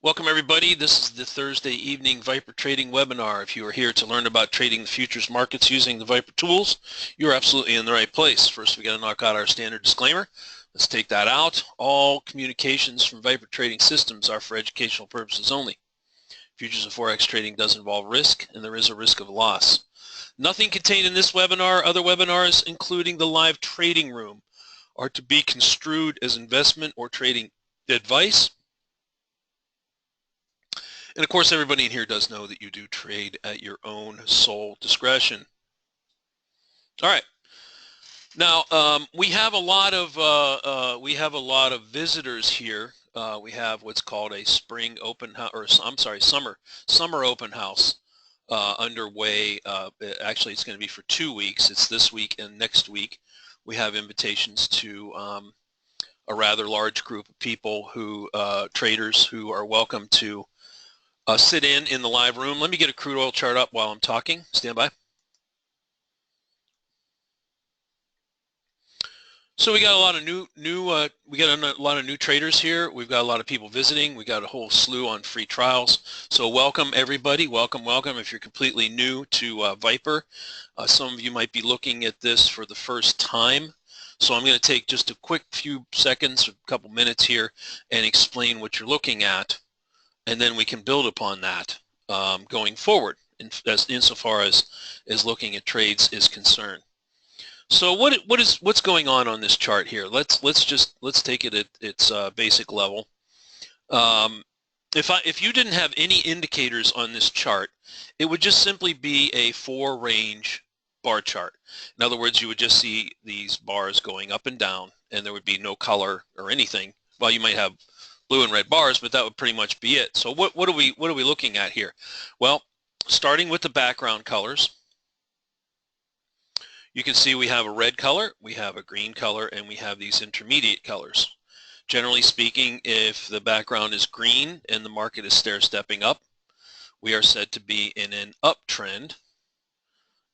Welcome everybody. This is the Thursday evening Viper Trading webinar. If you are here to learn about trading the futures markets using the Viper tools, you're absolutely in the right place. First, we got to knock out our standard disclaimer. Let's take that out. All communications from Viper Trading Systems are for educational purposes only. Futures and Forex trading does involve risk, and there is a risk of loss. Nothing contained in this webinar, other webinars, including the live trading room, are to be construed as investment or trading advice. And of course, everybody in here does know that you do trade at your own sole discretion. All right. Now we have a lot of visitors here. We have what's called a spring open house, or I'm sorry, summer open house underway. Actually, it's going to be for 2 weeks. It's this week and next week. We have invitations to a rather large group of people who traders who are welcome to sit in the live room. Let me get a crude oil chart up while I'm talking. Stand by. So we got a lot of new traders here. We've got a lot of people visiting. We got a whole slew on free trials. So welcome everybody. Welcome. If you're completely new to Viper, some of you might be looking at this for the first time. So I'm going to take just a quick few seconds, a couple minutes here, and explain what you're looking at. And then we can build upon that going forward insofar as looking at trades is concerned. So what's going on this chart here? Let's take it at its basic level. If you didn't have any indicators on this chart, it would just simply be a 4-range bar chart. In other words, you would just see these bars going up and down, and there would be no color or anything. Well, you might have blue and red bars, but that would pretty much be it. So what are we looking at here? Well, starting with the background colors, you can see we have a red color, we have a green color, and we have these intermediate colors. Generally speaking, if the background is green and the market is stair-stepping up, we are said to be in an uptrend.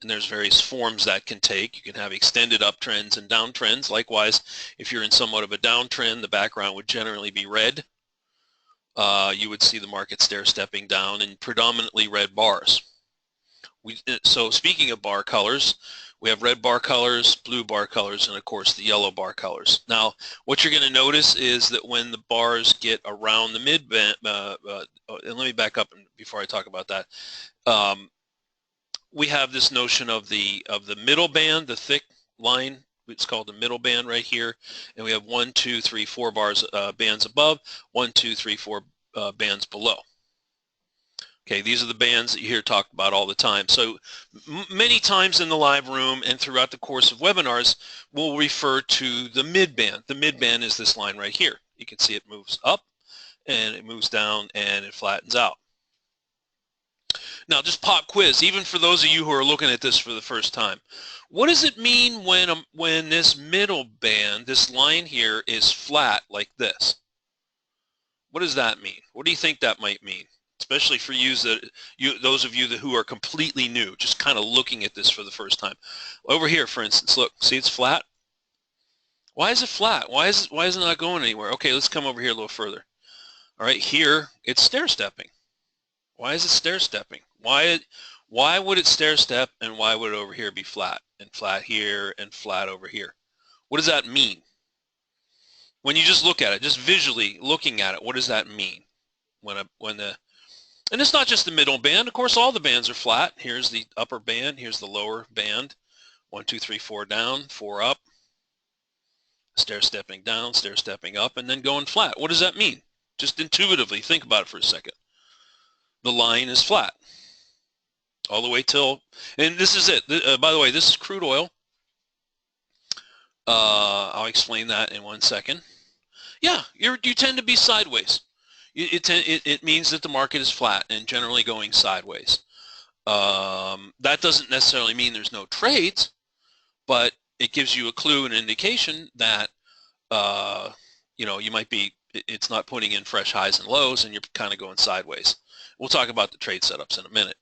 And there's various forms that can take. You can have extended uptrends and downtrends. Likewise, if you're in somewhat of a downtrend, the background would generally be red. You would see the market stair-stepping down in predominantly red bars. So speaking of bar colors, we have red bar colors, blue bar colors, and of course the yellow bar colors. Now, what you're going to notice is that when the bars get around the mid-band, and let me back up before I talk about that. We have this notion of the middle band, the thick line. It's called the middle band right here, and we have 1, 2, 3, 4 bands above, 1, 2, 3, 4 bands below. Okay, these are the bands that you hear talked about all the time. So many times in the live room and throughout the course of webinars, we'll refer to the mid band. The mid band is this line right here. You can see it moves up and it moves down and it flattens out. Now, just pop quiz, even for those of you who are looking at this for the first time. What does it mean when this middle band, this line here, is flat like this? What does that mean? What do you think that might mean? Especially for those of you who are completely new, just kind of looking at this for the first time. Over here, for instance, look, see it's flat? Why is it flat? Why is it not going anywhere? Okay, let's come over here a little further. All right, here it's stair-stepping. Why is it stair-stepping? Why would it stair-step, and why would it over here be flat, and flat here, and flat over here? What does that mean? When you just look at it, just visually looking at it, what does that mean? And it's not just the middle band. Of course, all the bands are flat. Here's the upper band. Here's the lower band. 1, 2, 3, 4 down, 4 up. Stair-stepping down, stair-stepping up, and then going flat. What does that mean? Just intuitively, think about it for a second. The line is flat all the way till, and this is it. By the way, this is crude oil. I'll explain that in 1 second. Yeah, you tend to be sideways. It means that the market is flat and generally going sideways. That doesn't necessarily mean there's no trades, but it gives you a clue, an indication that you might be, it's not putting in fresh highs and lows, and you're kind of going sideways. We'll talk about the trade setups in a minute.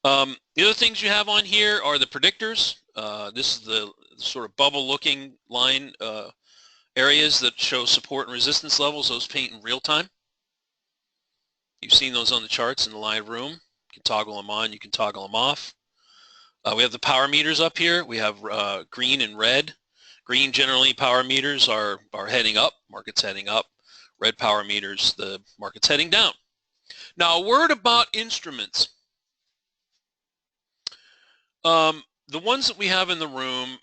The other things you have on here are the predictors. This is the sort of bubble-looking line areas that show support and resistance levels. Those paint in real time. You've seen those on the charts in the live room. You can toggle them on, you can toggle them off. We have the power meters up here. We have green and red. Green, generally, power meters are heading up, market's heading up. Red power meters, the market's heading down. Now, a word about instruments. The ones that we have in the room,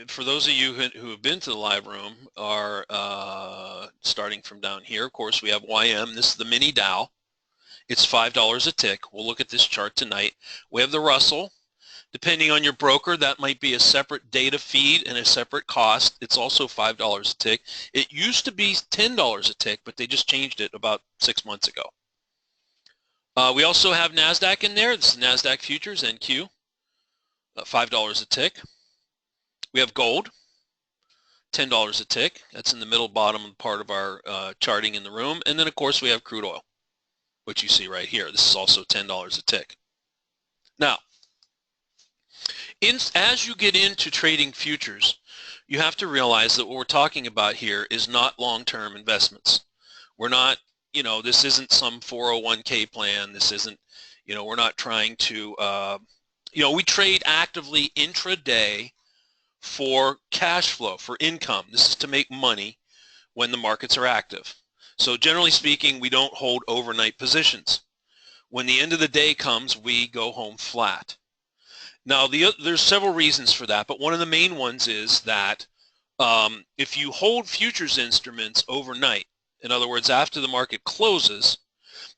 for those of you who have been to the live room, are starting from down here. Of course, we have YM. This is the mini Dow. It's $5 a tick. We'll look at this chart tonight. We have the Russell. Depending on your broker, that might be a separate data feed and a separate cost. It's also $5 a tick. It used to be $10 a tick, but they just changed it about 6 months ago. We also have NASDAQ in there. This is NASDAQ Futures, NQ, $5 a tick. We have gold, $10 a tick. That's in the middle bottom part of our charting in the room. And then, of course, we have crude oil, which you see right here. This is also $10 a tick. Now, as you get into trading futures, you have to realize that what we're talking about here is not long-term investments. We're not, this isn't some 401k plan. This isn't, we're not trying to, we trade actively intraday for cash flow, for income. This is to make money when the markets are active. So generally speaking, we don't hold overnight positions. When the end of the day comes, we go home flat. Now, there's several reasons for that, but one of the main ones is that if you hold futures instruments overnight, in other words, after the market closes,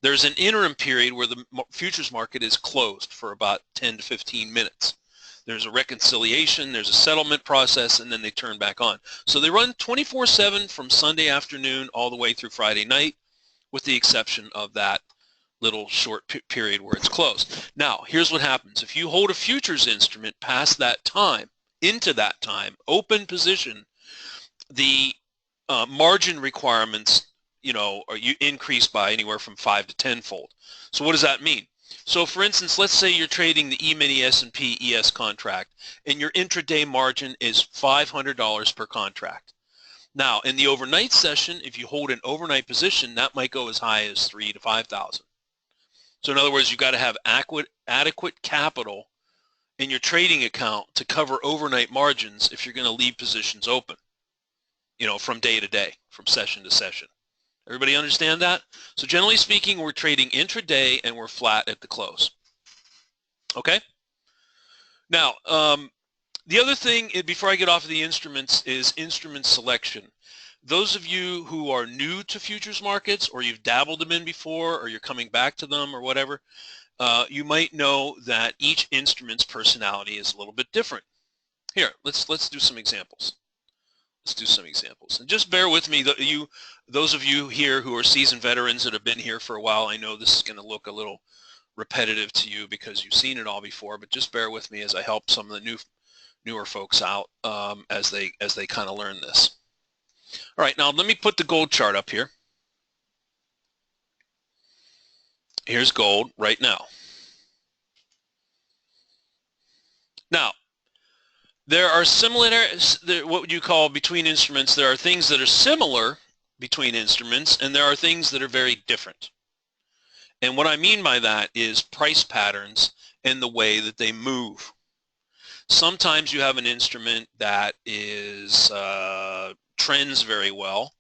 there's an interim period where the futures market is closed for about 10 to 15 minutes. There's a reconciliation, there's a settlement process, and then they turn back on. So they run 24/7 from Sunday afternoon all the way through Friday night, with the exception of that little short period where it's closed. Now, here's what happens. If you hold a futures instrument past that time, into that time, open position, the margin requirements, are you increase by anywhere from 5 to 10-fold. So what does that mean? So for instance, let's say you're trading the E-mini S&P ES contract, and your intraday margin is $500 per contract. Now, in the overnight session, if you hold an overnight position, that might go as high as $3,000 to $5,000. So in other words, you've got to have adequate capital in your trading account to cover overnight margins if you're going to leave positions open, from day to day, from session to session. Everybody understand that? So generally speaking, we're trading intraday and we're flat at the close. Okay? Now, the other thing, before I get off of the instruments, is instrument selection. Those of you who are new to futures markets, or you've dabbled them in before, or you're coming back to them or whatever, you might know that each instrument's personality is a little bit different. Here, let's do some examples. Let's do some examples. And just bear with me, those of you here who are seasoned veterans that have been here for a while. I know this is going to look a little repetitive to you because you've seen it all before, but just bear with me as I help some of the newer folks out as they kind of learn this. All right, now let me put the gold chart up here. Here's gold right now. Now, there are similarities, what would you call between instruments. There are things that are similar between instruments, and there are things that are very different. And what I mean by that is price patterns and the way that they move. Sometimes you have an instrument that is trends very well,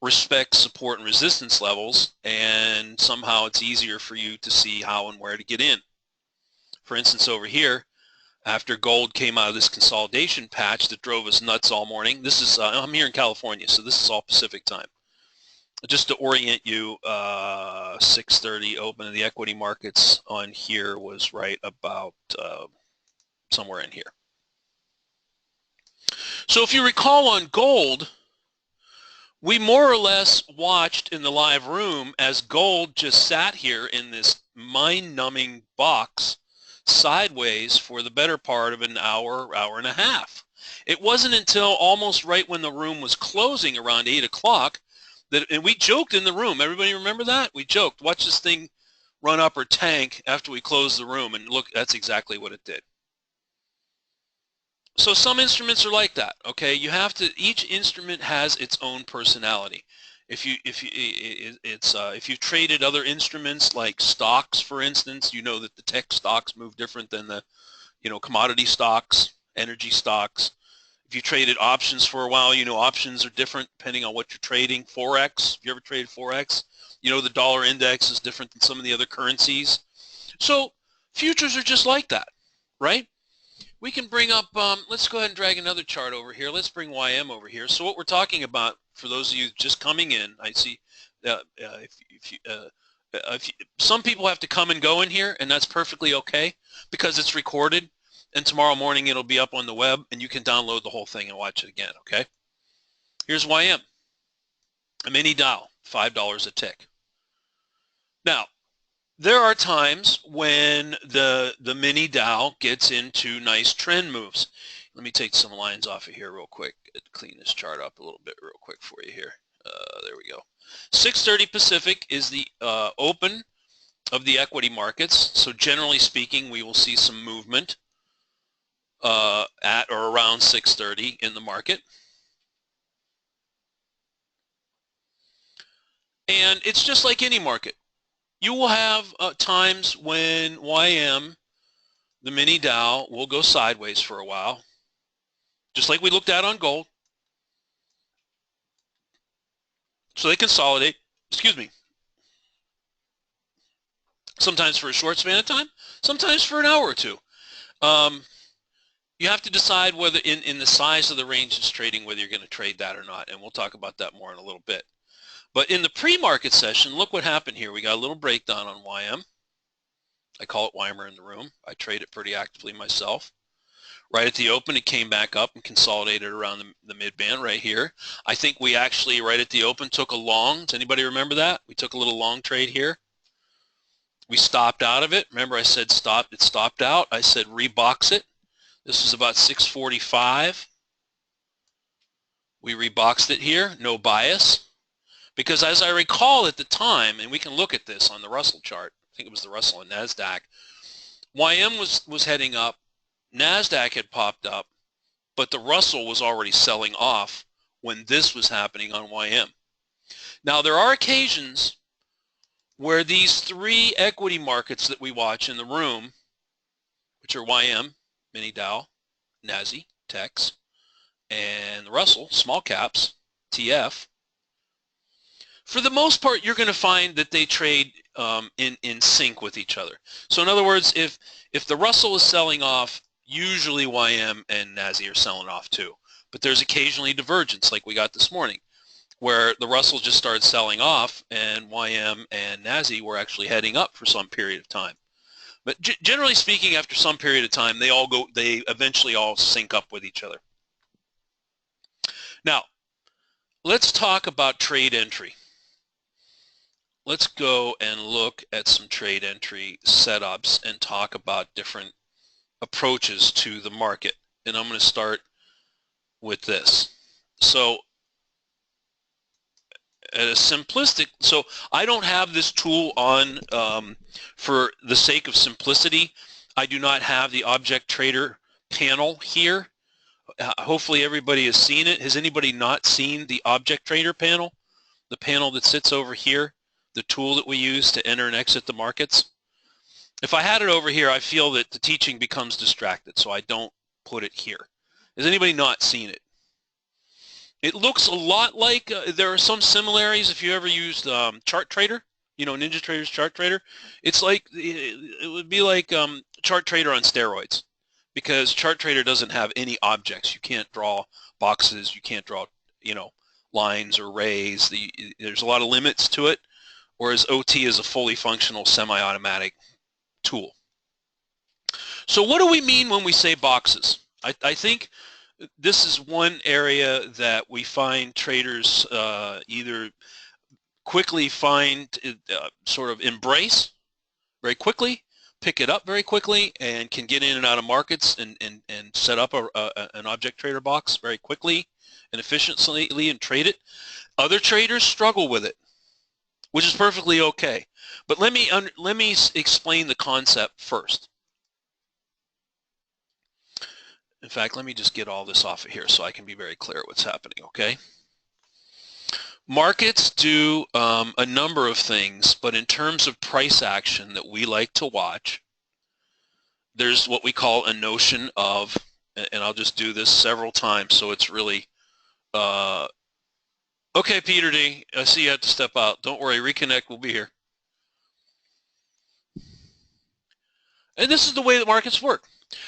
respects support and resistance levels, and somehow it's easier for you to see how and where to get in. For instance, over here, after gold came out of this consolidation patch that drove us nuts all morning, this is, I'm here in California, so this is all Pacific time. Just to orient you, 6:30 open of the equity markets on here was right about somewhere in here. So if you recall on gold, we more or less watched in the live room as gold just sat here in this mind-numbing box sideways for the better part of an hour, hour and a half. It wasn't until almost right when the room was closing around 8 o'clock that, and we joked in the room. Everybody remember that? We joked, watch this thing run up or tank after we closed the room, and look, that's exactly what it did. So some instruments are like that, okay? You have to, each instrument has its own personality. If you've traded other instruments like stocks, for instance, you know that the tech stocks move different than the commodity stocks, energy stocks. If you traded options for a while, you know options are different depending on what you're trading. Forex, if you ever traded Forex, you know the dollar index is different than some of the other currencies. So futures are just like that, right? We can bring up, let's go ahead and drag another chart over here. Let's bring YM over here. So what we're talking about, for those of you just coming in, I see some people have to come and go in here, and that's perfectly okay because it's recorded, and tomorrow morning it'll be up on the web, and you can download the whole thing and watch it again, okay? Here's YM, a mini Dow, $5 a tick. Now, there are times when the mini Dow gets into nice trend moves. Let me take some lines off of here real quick. Clean this chart up a little bit real quick for you here. There we go. 6:30 Pacific is the open of the equity markets. So generally speaking, we will see some movement at or around 6:30 in the market. And it's just like any market. You will have times when YM, the mini Dow, will go sideways for a while, just like we looked at on gold. So they consolidate, excuse me, sometimes for a short span of time, sometimes for an hour or two. You have to decide whether in the size of the range it's trading, whether you're going to trade that or not, and we'll talk about that more in a little bit. But in the pre-market session, look what happened here. We got a little breakdown on YM. I call it Weimer in the room. I trade it pretty actively myself. Right at the open, it came back up and consolidated around the mid-band right here. I think we actually, right at the open, took a long. Does anybody remember that? We took a little long trade here. We stopped out of it. Remember I said stop, it stopped out. I said rebox it. This was about 645. We reboxed it here, no bias. Because as I recall at the time, and we can look at this on the Russell chart, I think it was the Russell and NASDAQ, YM was heading up, NASDAQ had popped up, but the Russell was already selling off when this was happening on YM. Now there are occasions where these three equity markets that we watch in the room, which are YM, Mini Dow, NASI, Techs, and the Russell, small caps, TF, for the most part, you're going to find that they trade in sync with each other. So in other words, if the Russell is selling off, usually YM and NASI are selling off too. But there's occasionally divergence like we got this morning, where the Russell just started selling off and YM and NASI were actually heading up for some period of time. But generally speaking, after some period of time, they eventually all sync up with each other. Now, let's talk about trade entry. Let's go and look at some trade entry setups and talk about different approaches to the market. And I'm going to start with this. So at a simplistic, so I don't have this tool on for the sake of simplicity. I do not have the object trader panel here. Hopefully everybody has seen it. Has anybody not seen the object trader panel? The panel that sits over here, the tool that we use to enter and exit the markets. If I had it over here, I feel that the teaching becomes distracted, so I don't put it here. Has anybody not seen it? It looks a lot like, there are some similarities if you ever used Chart Trader, you know, Ninja Trader's Chart Trader. It's like, it would be like Chart Trader on steroids, because Chart Trader doesn't have any objects. You can't draw boxes, you can't draw, you know, lines or rays. There's a lot of limits to it, whereas OT is a fully functional semi-automatic tool. So what do we mean when we say boxes? I think this is one area that we find traders either quickly sort of embrace very quickly, pick it up very quickly, and can get in and out of markets and set up an object trader box very quickly and efficiently and trade it. Other traders struggle with it, which is perfectly okay. But let me explain the concept first. In fact, let me just get all this off of here so I can be very clear what's happening, okay? Markets do a number of things, but in terms of price action that we like to watch, there's what we call a notion of, and I'll just do this several times so it's really, okay, Peter D, I see you have to step out. Don't worry, Reconnect will be here. And this is the way that markets work.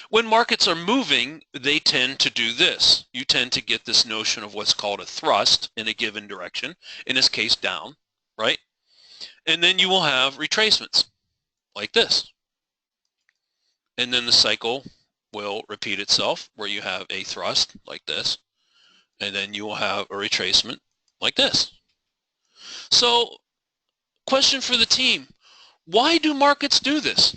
When markets are moving, they tend to do this. You tend to get this notion of what's called a thrust in a given direction, in this case down, right? And then you will have retracements like this. And then the cycle will repeat itself where you have a thrust like this, and then you will have a retracement like this. So, question for the team, why do markets do this?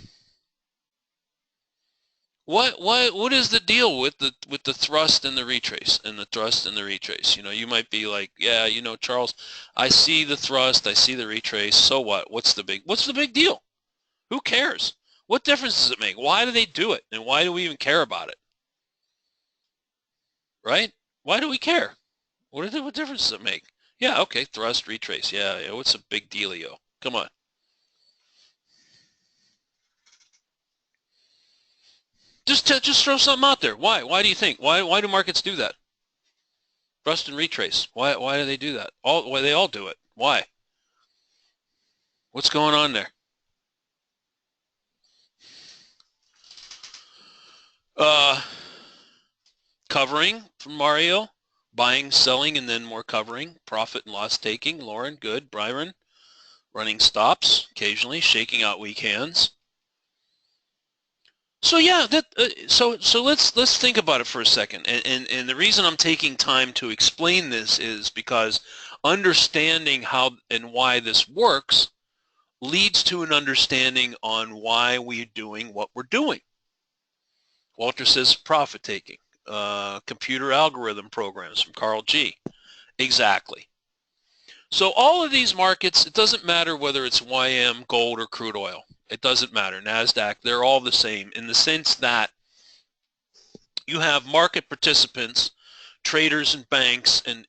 What is the deal with the thrust and the retrace and the thrust and the retrace? You know, you might be like, yeah, you know, Charles, I see the thrust, I see the retrace. So what? What's the big deal? Who cares? What difference does it make? Why do they do it? And why do we even care about it? Right? Why do we care? What difference does it make? Yeah, okay, thrust, retrace. Yeah, what's a big dealio? Come on. Just throw something out there. Why? Why do you think? Why do markets do that? Thrust and retrace. Why do they do that? Why they all do it? Why? What's going on there? Covering from Mario, buying, selling, and then more covering, profit and loss taking. Lauren, good. Byron, running stops occasionally, shaking out weak hands. So yeah, so let's think about it for a second. And the reason I'm taking time to explain this is because understanding how and why this works leads to an understanding on why we're doing what we're doing. Walter says profit taking, computer algorithm programs from Carl G. Exactly. So all of these markets, it doesn't matter whether it's YM, gold, or crude oil. It doesn't matter. NASDAQ, they're all the same in the sense that you have market participants, traders and banks and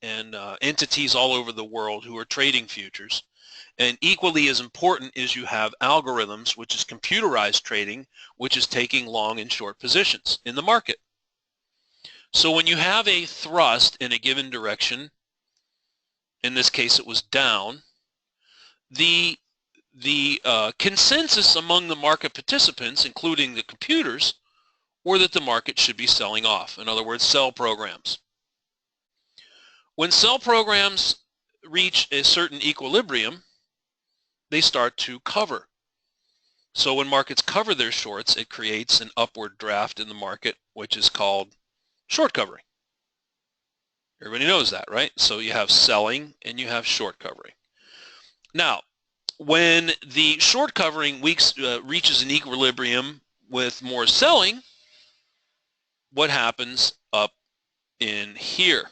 entities all over the world who are trading futures. And equally as important is you have algorithms, which is computerized trading, which is taking long and short positions in the market. So when you have a thrust in a given direction, in this case it was down, the consensus among the market participants, including the computers, were that the market should be selling off. In other words, sell programs. When sell programs reach a certain equilibrium, they start to cover. So when markets cover their shorts, it creates an upward draft in the market, which is called short covering. Everybody knows that, right? So you have selling and you have short covering. Now, when the short covering reaches an equilibrium with more selling, what happens up in here?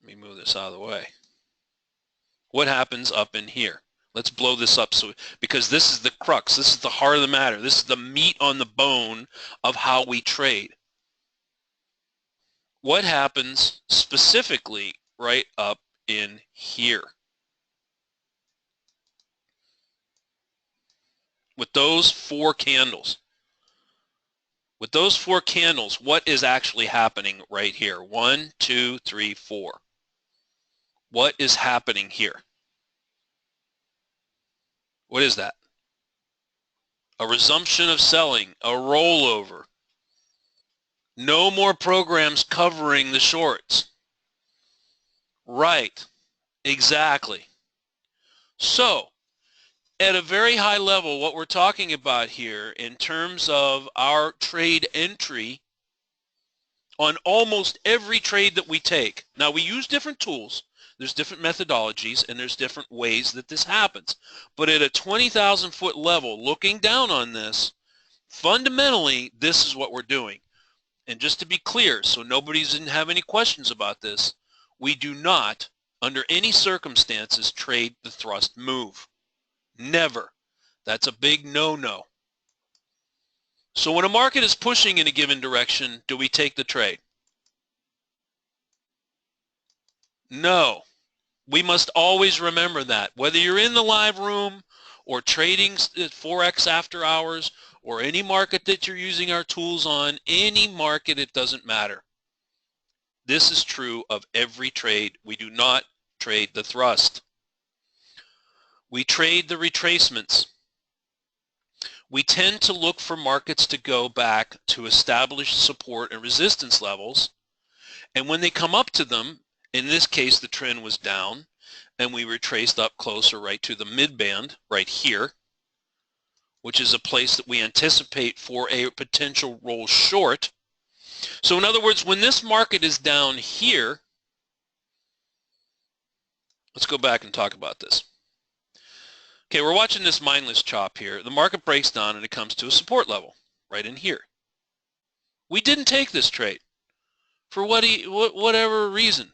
Let me move this out of the way. What happens up in here? Let's blow this up because this is the crux. This is the heart of the matter. This is the meat on the bone of how we trade. What happens specifically right up in here? With those four candles. With those four candles, what is actually happening right here? 1, 2, 3, 4. What is happening here? What is that? A resumption of selling, a rollover. No more programs covering the shorts. Right, exactly. So, at a very high level, what we're talking about here in terms of our trade entry on almost every trade that we take. Now, we use different tools. There's different methodologies, and there's different ways that this happens. But at a 20,000 foot level, looking down on this, fundamentally, this is what we're doing. And just to be clear, so nobody doesn't have any questions about this, we do not, under any circumstances, trade the thrust move. Never. That's a big no-no. So when a market is pushing in a given direction, do we take the trade? No. We must always remember that. Whether you're in the live room or trading at Forex after hours or any market that you're using our tools on, any market, it doesn't matter. This is true of every trade. We do not trade the thrust. We trade the retracements. We tend to look for markets to go back to established support and resistance levels. And when they come up to them, in this case, the trend was down, and we retraced up closer right to the mid-band right here, which is a place that we anticipate for a potential roll short. So in other words, when this market is down here, let's go back and talk about this. Okay, we're watching this mindless chop here. The market breaks down and it comes to a support level right in here. We didn't take this trade for whatever reason.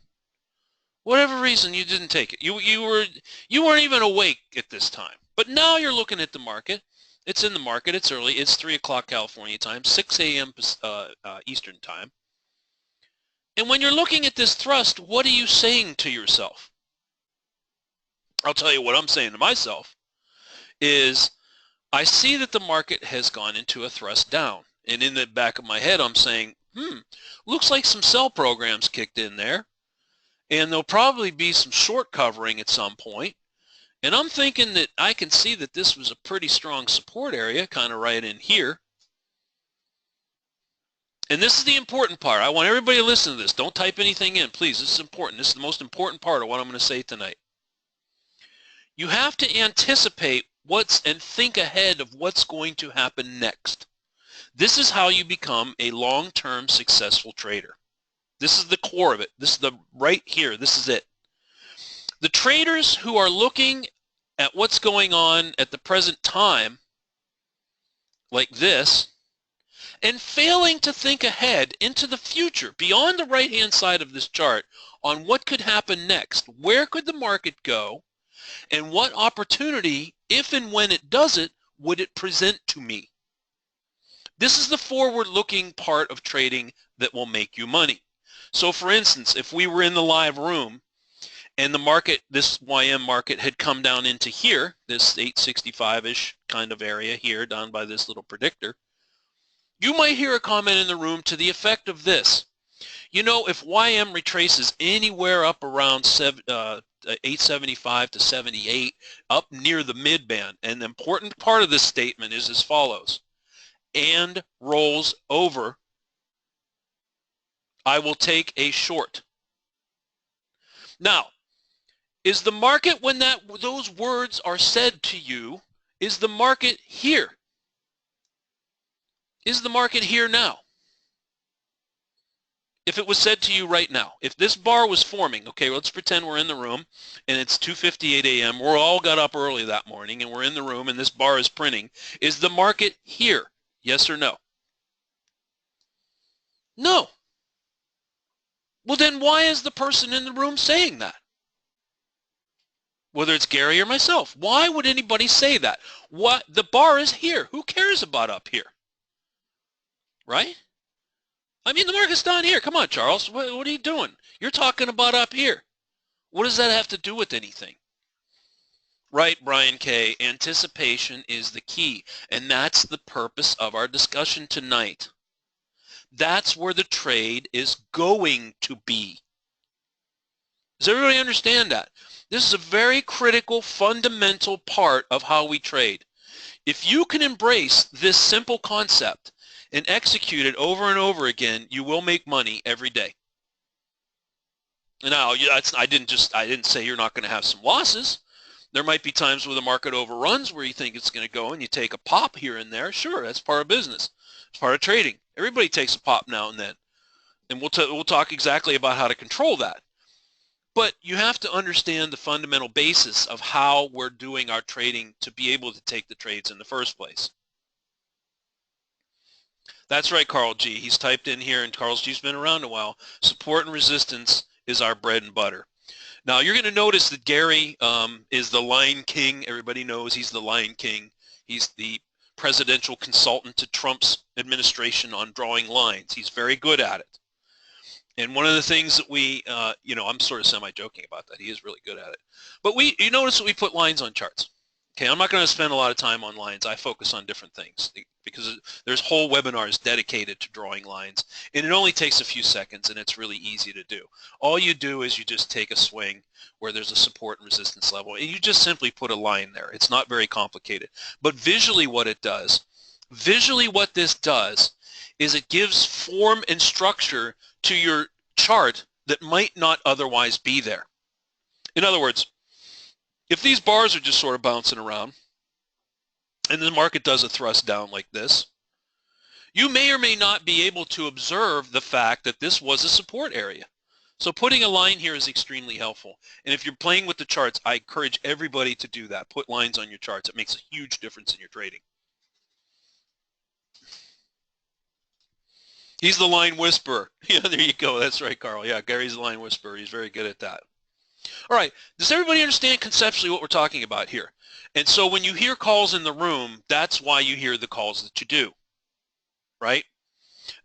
Whatever reason you didn't take it. You weren't even awake at this time. But now you're looking at the market. It's in the market. It's early. It's 3 o'clock California time, 6 a.m. Eastern time. And when you're looking at this thrust, what are you saying to yourself? I'll tell you what I'm saying to myself is I see that the market has gone into a thrust down. And in the back of my head, I'm saying, looks like some sell programs kicked in there. And there'll probably be some short covering at some point. And I'm thinking that I can see that this was a pretty strong support area, kind of right in here. And this is the important part. I want everybody to listen to this. Don't type anything in, please. This is important. This is the most important part of what I'm going to say tonight. You have to anticipate and think ahead of what's going to happen next. This is how you become a long-term successful trader. This is the core of it. This is the right here. This is it. The traders who are looking at what's going on at the present time, like this, and failing to think ahead into the future, beyond the right-hand side of this chart, on what could happen next. Where could the market go, and what opportunity, if and when it does it, would it present to me? This is the forward-looking part of trading that will make you money. So for instance, if we were in the live room and the market, this YM market, had come down into here, this 865-ish kind of area here down by this little predictor, you might hear a comment in the room to the effect of this. You know, if YM retraces anywhere up around 875 to 78, up near the mid-band, and the important part of this statement is as follows, and rolls over, I will take a short. Now, is the market, when those words are said to you, is the market here? Is the market here now? If it was said to you right now, if this bar was forming, okay, let's pretend we're in the room and it's 2:58 a.m. We're all got up early that morning and we're in the room and this bar is printing. Is the market here? Yes or no? No. Well, then why is the person in the room saying that? Whether it's Gary or myself. Why would anybody say that? What? The bar is here. Who cares about up here? Right? I mean, the market's down here. Come on, Charles. What are you doing? You're talking about up here. What does that have to do with anything? Right, Brian K. Anticipation is the key. And that's the purpose of our discussion tonight. That's where the trade is going to be. Does everybody understand that? This is a very critical, fundamental part of how we trade. If you can embrace this simple concept and execute it over and over again, you will make money every day. Now, I didn't say you're not going to have some losses. There might be times where the market overruns where you think it's going to go and you take a pop here and there. Sure, that's part of business. It's part of trading. Everybody takes a pop now and then. And we'll talk exactly about how to control that. But you have to understand the fundamental basis of how we're doing our trading to be able to take the trades in the first place. That's right, Carl G. He's typed in here, and Carl G's been around a while. Support and resistance is our bread and butter. Now, you're going to notice that Gary is the Lion King. Everybody knows he's the Lion King. He's the presidential consultant to Trump's administration on drawing lines. He's very good at it. And one of the things that we, you know, I'm sort of semi-joking about that. He is really good at it. But you notice that we put lines on charts. Okay, I'm not going to spend a lot of time on lines. I focus on different things because there's whole webinars dedicated to drawing lines, and it only takes a few seconds, and it's really easy to do. All you do is you just take a swing where there's a support and resistance level, and you just simply put a line there. It's not very complicated. But visually what it does, visually what this does is it gives form and structure to your chart that might not otherwise be there. In other words, if these bars are just sort of bouncing around and the market does a thrust down like this, you may or may not be able to observe the fact that this was a support area. So putting a line here is extremely helpful. And if you're playing with the charts, I encourage everybody to do that. Put lines on your charts. It makes a huge difference in your trading. He's the line whisperer. Yeah, there you go. That's right, Carl. Yeah, Gary's the line whisperer. He's very good at that. All right, does everybody understand conceptually what we're talking about here? And so when you hear calls in the room, that's why you hear the calls that you do, right?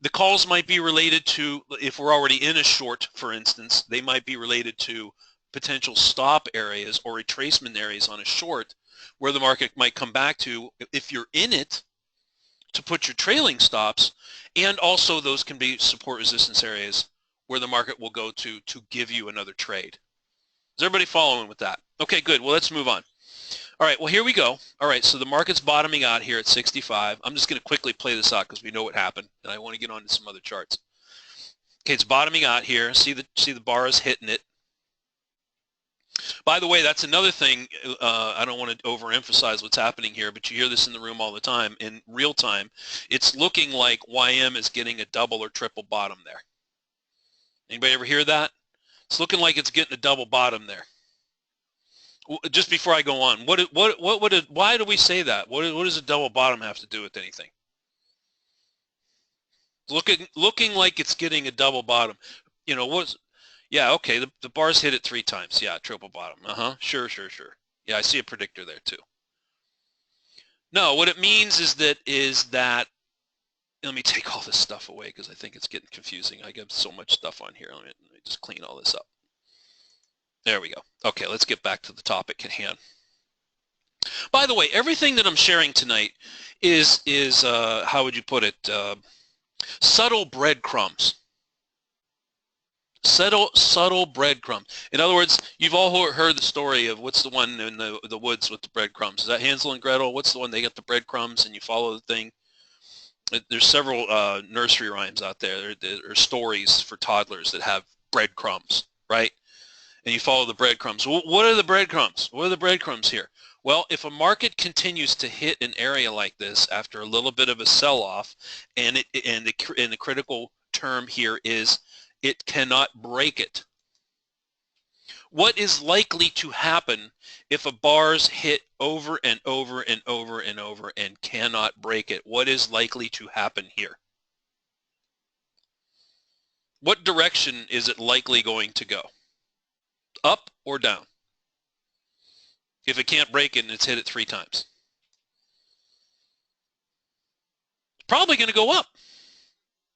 The calls might be related to, if we're already in a short, for instance, they might be related to potential stop areas or retracement areas on a short where the market might come back to if you're in it to put your trailing stops, and also those can be support resistance areas where the market will go to give you another trade. Is everybody following with that? Okay, good. Well, let's move on. All right, well, here we go. All right, so the market's bottoming out here at 65. I'm just going to quickly play this out because we know what happened, and I want to get on to some other charts. Okay, it's bottoming out here. See the bars hitting it. By the way, that's another thing. I don't want to overemphasize what's happening here, but you hear this in the room all the time. In real time, it's looking like YM is getting a double or triple bottom there. Anybody ever hear that? It's looking like it's getting a double bottom there. Just before I go on, why do we say that? What does a double bottom have to do with anything? Looking like it's getting a double bottom. You know, yeah, okay, the bars hit it 3 times. Yeah, triple bottom. Sure. Yeah, I see a predictor there too. No, what it means is that let me take all this stuff away because I think it's getting confusing. I got so much stuff on here. Let me just clean all this up. There we go. Okay, let's get back to the topic at hand. By the way, everything that I'm sharing tonight is how would you put it? Subtle breadcrumbs. Subtle breadcrumbs. In other words, you've all heard the story of what's the one in the woods with the breadcrumbs. Is that Hansel and Gretel? What's the one? They get the breadcrumbs and you follow the thing. There's several nursery rhymes out there. There are stories for toddlers that have breadcrumbs, right? And you follow the breadcrumbs. Well, what are the breadcrumbs? What are the breadcrumbs here? Well, if a market continues to hit an area like this after a little bit of a sell-off, and the critical term here is it cannot break it. What is likely to happen if a bars hit over and over and over and over and cannot break it? What is likely to happen here? What direction is it likely going to go? Up or down? If it can't break it and it's hit it 3 times. It's probably going to go up.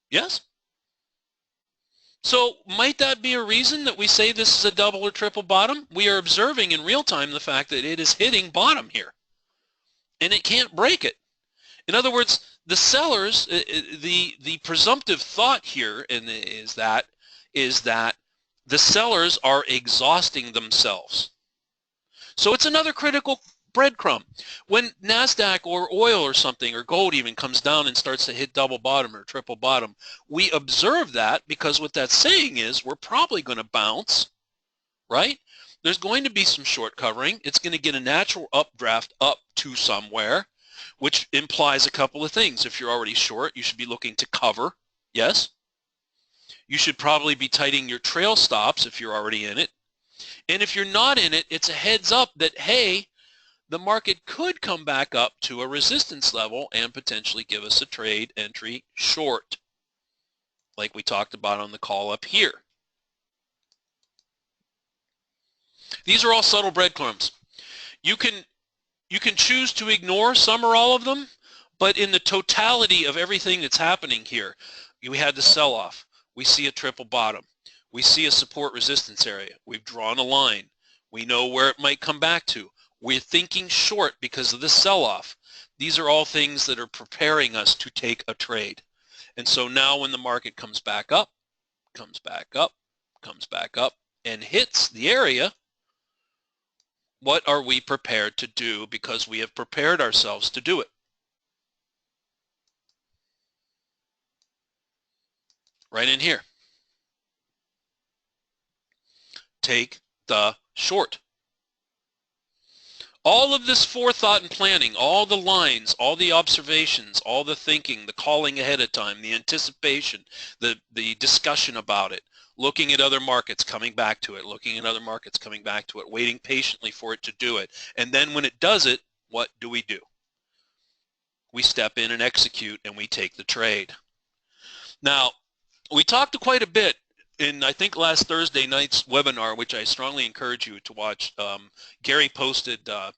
Yes? So might that be a reason that we say this is a double or triple bottom? We are observing in real time the fact that it is hitting bottom here. And it can't break it. In other words, the sellers, the presumptive thought here is that the sellers are exhausting themselves. So it's another critical breadcrumb. When NASDAQ or oil or something or gold even comes down and starts to hit double bottom or triple bottom, we observe that because what that's saying is we're probably going to bounce, right? There's going to be some short covering. It's going to get a natural updraft up to somewhere, which implies a couple of things. If you're already short, you should be looking to cover, yes? You should probably be tightening your trail stops if you're already in it. And if you're not in it, it's a heads up that, hey, the market could come back up to a resistance level and potentially give us a trade entry short, like we talked about on the call up here. These are all subtle breadcrumbs. You can choose to ignore some or all of them, but in the totality of everything that's happening here, we had the sell-off. We see a triple bottom. We see a support resistance area. We've drawn a line. We know where it might come back to. We're thinking short because of the sell-off. These are all things that are preparing us to take a trade. And so now when the market comes back up, comes back up, comes back up, and hits the area, what are we prepared to do because we have prepared ourselves to do it? Right in here. Take the short. All of this forethought and planning, all the lines, all the observations, all the thinking, the calling ahead of time, the anticipation, the discussion about it, looking at other markets, coming back to it, looking at other markets, coming back to it, waiting patiently for it to do it. And then when it does it, what do? We step in and execute, and we take the trade. Now, we talked quite a bit in, I think, last Thursday night's webinar, which I strongly encourage you to watch. Gary posted, I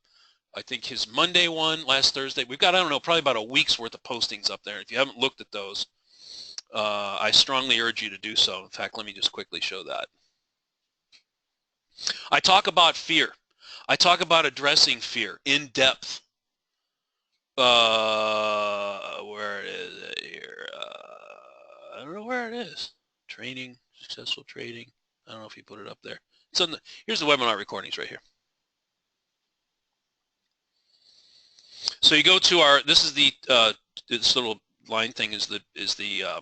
think, his Monday one last Thursday. We've got, I don't know, probably about a week's worth of postings up there. If you haven't looked at those, I strongly urge you to do so. In fact, let me just quickly show that. I talk about fear. I talk about addressing fear in depth. Where is it here? I don't know where it is. Training, successful trading. I don't know if you put it up there. It's on the, here's the webinar recordings right here. So you go to our, this is the, this little line thing is the yeah,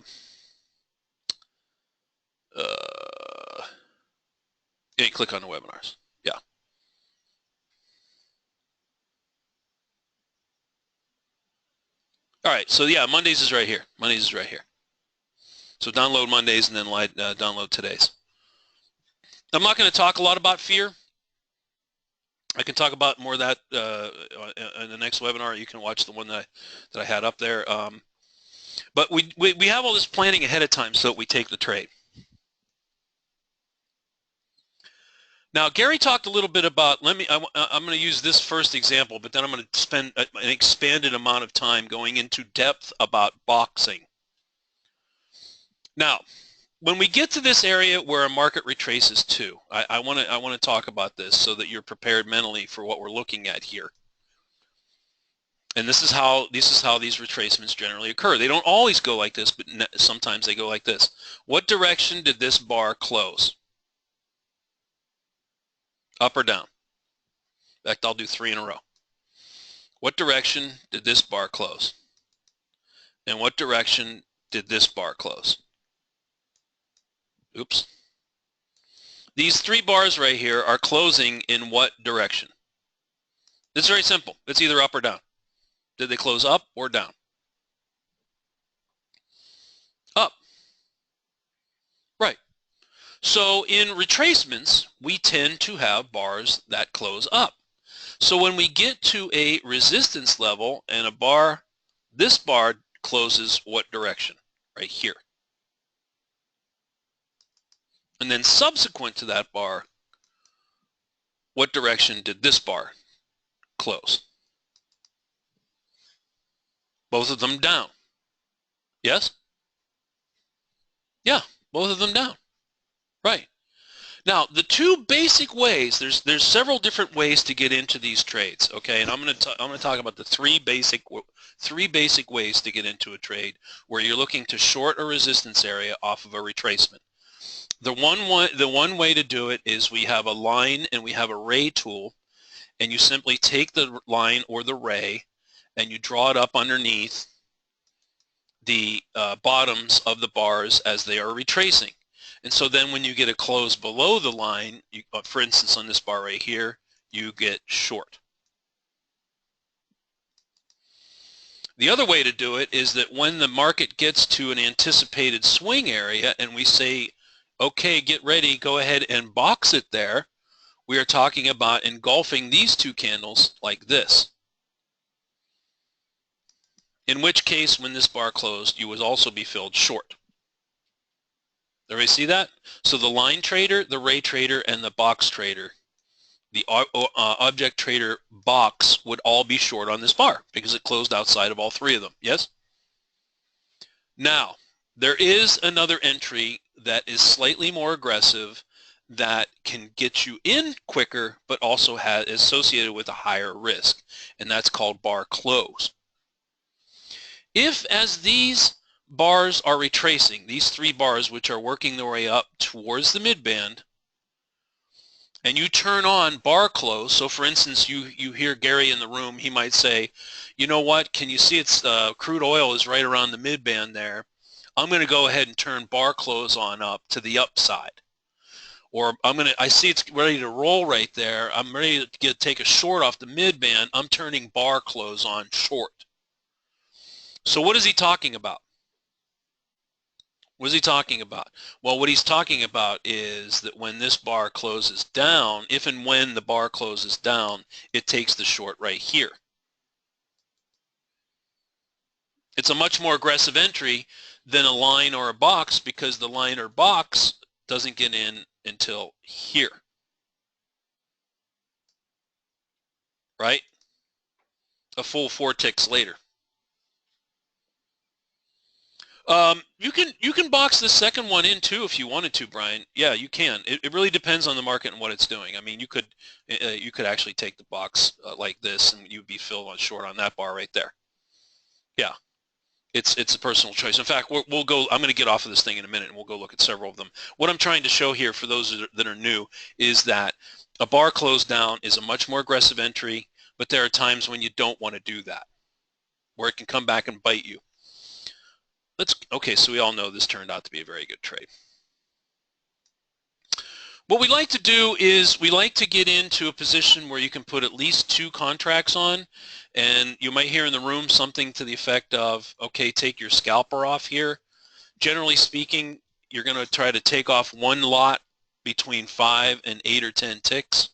you click on the webinars. Yeah. All right, so yeah, Mondays is right here. Mondays is right here. So download Mondays and then download today's. I'm not going to talk a lot about fear. I can talk about more of that in the next webinar. You can watch the one that I had up there. But we have all this planning ahead of time so that we take the trade. Now, Gary talked a little bit about, I'm going to use this first example, but then I'm going to spend an expanded amount of time going into depth about boxing. Now, when we get to this area where a market retraces to, I want to talk about this so that you're prepared mentally for what we're looking at here. And this is how these retracements generally occur. They don't always go like this, but sometimes they go like this. What direction did this bar close? Up or down? In fact, I'll do 3 in a row. What direction did this bar close? And what direction did this bar close? Oops. These 3 bars right here are closing in what direction? It's very simple. It's either up or down. Did they close up or down? Up. Right. So in retracements, we tend to have bars that close up. So when we get to a resistance level and a bar, this bar closes what direction? Right here. And then subsequent to that bar, what direction did this bar close? Both of them down. Yes? Yeah, both of them down. Right. Now, the 2 basic ways, there's several different ways to get into these trades, okay? And I'm going to talk about the 3 basic ways to get into a trade where you're looking to short a resistance area off of a retracement. The one way to do it is we have a line and we have a ray tool, and you simply take the line or the ray and you draw it up underneath the bottoms of the bars as they are retracing. And so then when you get a close below the line, for instance on this bar right here, you get short. The other way to do it is that when the market gets to an anticipated swing area and we say, okay, get ready, go ahead and box it there, we are talking about engulfing these 2 candles like this. In which case, when this bar closed, you would also be filled short. Everybody see that? So the line trader, the ray trader, and the box trader, the object trader box would all be short on this bar because it closed outside of all 3 of them. Yes? Now, there is another entry that is slightly more aggressive, that can get you in quicker, but also is associated with a higher risk, and that's called bar close. If, as these bars are retracing, these three bars which are working their way up towards the midband, and you turn on bar close, so for instance, you hear Gary in the room, he might say, you know what, can you see it's crude oil is right around the midband there. I'm going to go ahead and turn bar close on up to the upside. Or I see it's ready to roll right there. I'm ready to take a short off the midband. I'm turning bar close on short. So what is he talking about? What is he talking about? Well, what he's talking about is that when this bar closes down, if and when the bar closes down, it takes the short right here. It's a much more aggressive entry than a line or a box, because the line or box doesn't get in until here, right? A full 4 ticks later. You can box the second one in too if you wanted to, Brian. Yeah, you can. It really depends on the market and what it's doing. I mean, you could actually take the box like this, and you'd be filled on short on that bar right there. Yeah, it's a personal choice. In fact, we'll go. I'm going to get off of this thing in a minute, and we'll go look at several of them. What I'm trying to show here for those that are new is that a bar close down is a much more aggressive entry, but there are times when you don't want to do that, where it can come back and bite you. Okay, so we all know this turned out to be a very good trade. What we like to do is we like to get into a position where you can put at least 2 contracts on, and you might hear in the room something to the effect of, okay, take your scalper off here. Generally speaking, you're going to try to take off one lot between 5 and 8 or 10 ticks.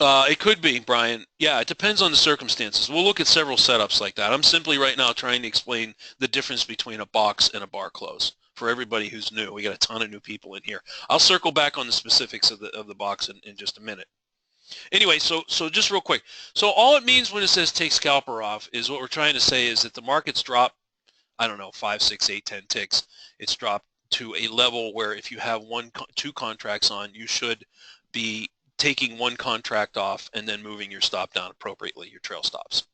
It could be, Brian. Yeah, it depends on the circumstances. We'll look at several setups like that. I'm simply right now trying to explain the difference between a box and a bar close for everybody who's new. We got a ton of new people in here. I'll circle back on the specifics of the box in just a minute. Anyway, so just real quick. So all it means when it says take scalper off is what we're trying to say is that the market's dropped, I don't know, 5, 6, 8, 10 ticks. It's dropped to a level where if you have 2 contracts on, you should be taking one contract off and then moving your stop down appropriately, your trail stops.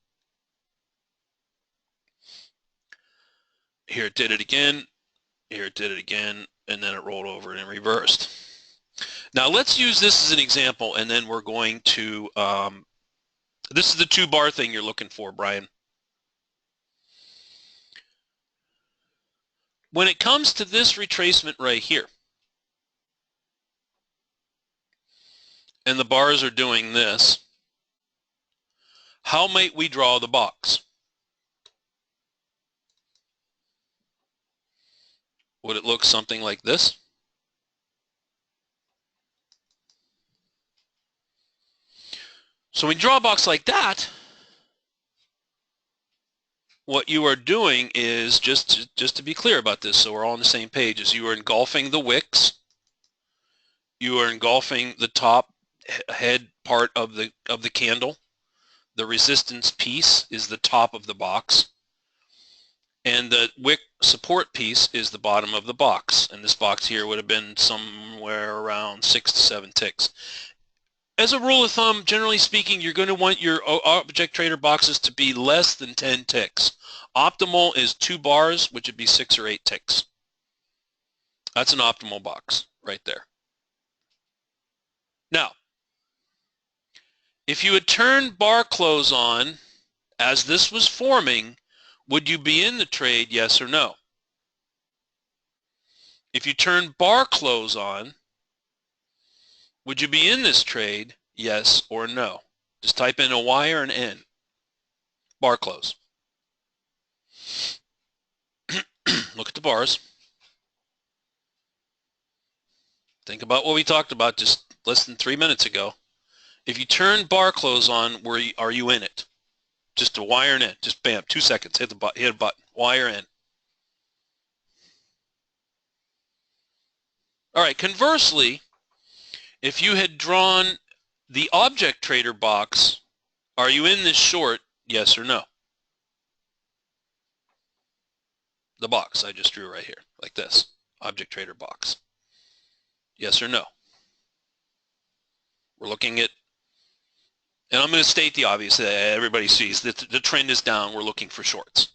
Here it did it again, here it did it again, and then it rolled over and reversed. Now let's use this as an example, and then we're going to, this is the 2 bar thing you're looking for, Brian. When it comes to this retracement right here, and the bars are doing this, how might we draw the box? Would it look something like this? So when you draw a box like that, what you are doing is, just to be clear about this so we're all on the same page, is you are engulfing the wicks, you are engulfing the top head part of the candle. The resistance piece is the top of the box, and the wick support piece is the bottom of the box, and this box here would have been somewhere around 6 to 7 ticks. As a rule of thumb, generally speaking, you're going to want your object trader boxes to be less than 10 ticks. Optimal is 2 bars, which would be 6 or 8 ticks. That's an optimal box right there. Now, if you had turned bar close on as this was forming, would you be in the trade, yes or no? If you turn bar close on, would you be in this trade, yes or no? Just type in a Y or an N. Bar close. Look at the bars. Think about what we talked about just less than 3 minutes ago. If you turn bar close on, are you in it? Just a Y or an N. Just bam, 2 seconds. Hit a button. Y or N. All right. Conversely, if you had drawn the object trader box, are you in this short? Yes or no? The box I just drew right here, like this, object trader box. Yes or no? We're looking at, and I'm going to state the obvious that everybody sees that the trend is down. We're looking for shorts,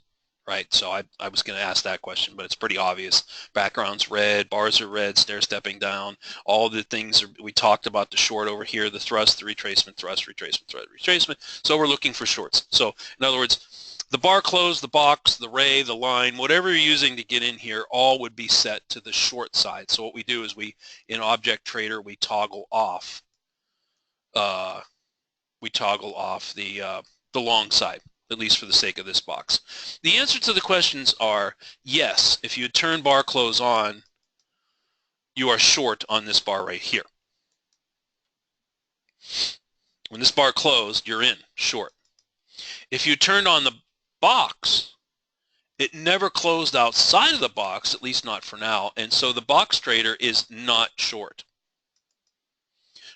right? So I was going to ask that question, but it's pretty obvious. Background's red, bars are red, stair stepping down. All the things we talked about, the short over here, the thrust, the retracement, thrust, retracement, thrust, retracement. So we're looking for shorts. So in other words, the bar close, the box, the ray, the line, whatever you're using to get in here, all would be set to the short side. So what we do is in Object Trader, we toggle off the long side, at least for the sake of this box. The answer to the questions are yes. If you turn bar close on, you are short on this bar right here. When this bar closed, you're in, short. If you turned on the box, it never closed outside of the box, at least not for now, and so the box trader is not short.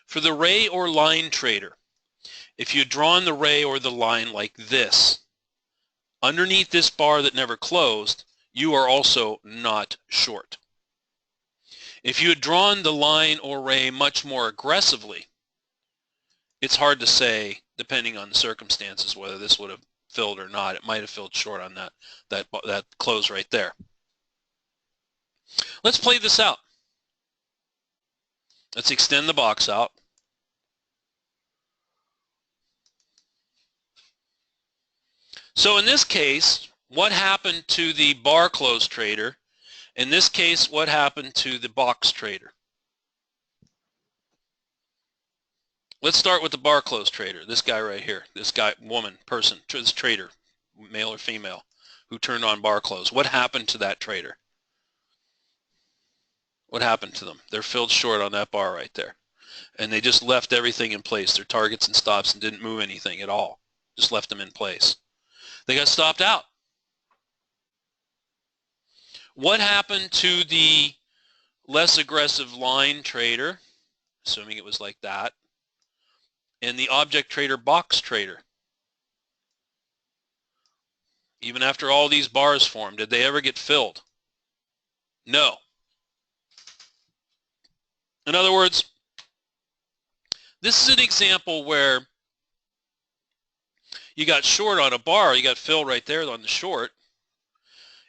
For the ray or line trader, if you'd drawn the ray or the line like this, underneath this bar that never closed, you are also not short. If you had drawn the line or ray much more aggressively, it's hard to say, depending on the circumstances, whether this would have filled or not. It might have filled short on that close right there. Let's play this out. Let's extend the box out. So in this case, what happened to the bar close trader? In this case, what happened to the box trader? Let's start with the bar close trader, this guy right here, this guy, woman, person, this trader, male or female, who turned on bar close. What happened to that trader? What happened to them? They're filled short on that bar right there. And they just left everything in place, their targets and stops, and didn't move anything at all. Just left them in place. They got stopped out. What happened to the less aggressive line trader, assuming it was like that, and the object trader box trader? Even after all these bars formed, did they ever get filled? No. In other words, this is an example where you got short on a bar, you got fill right there on the short.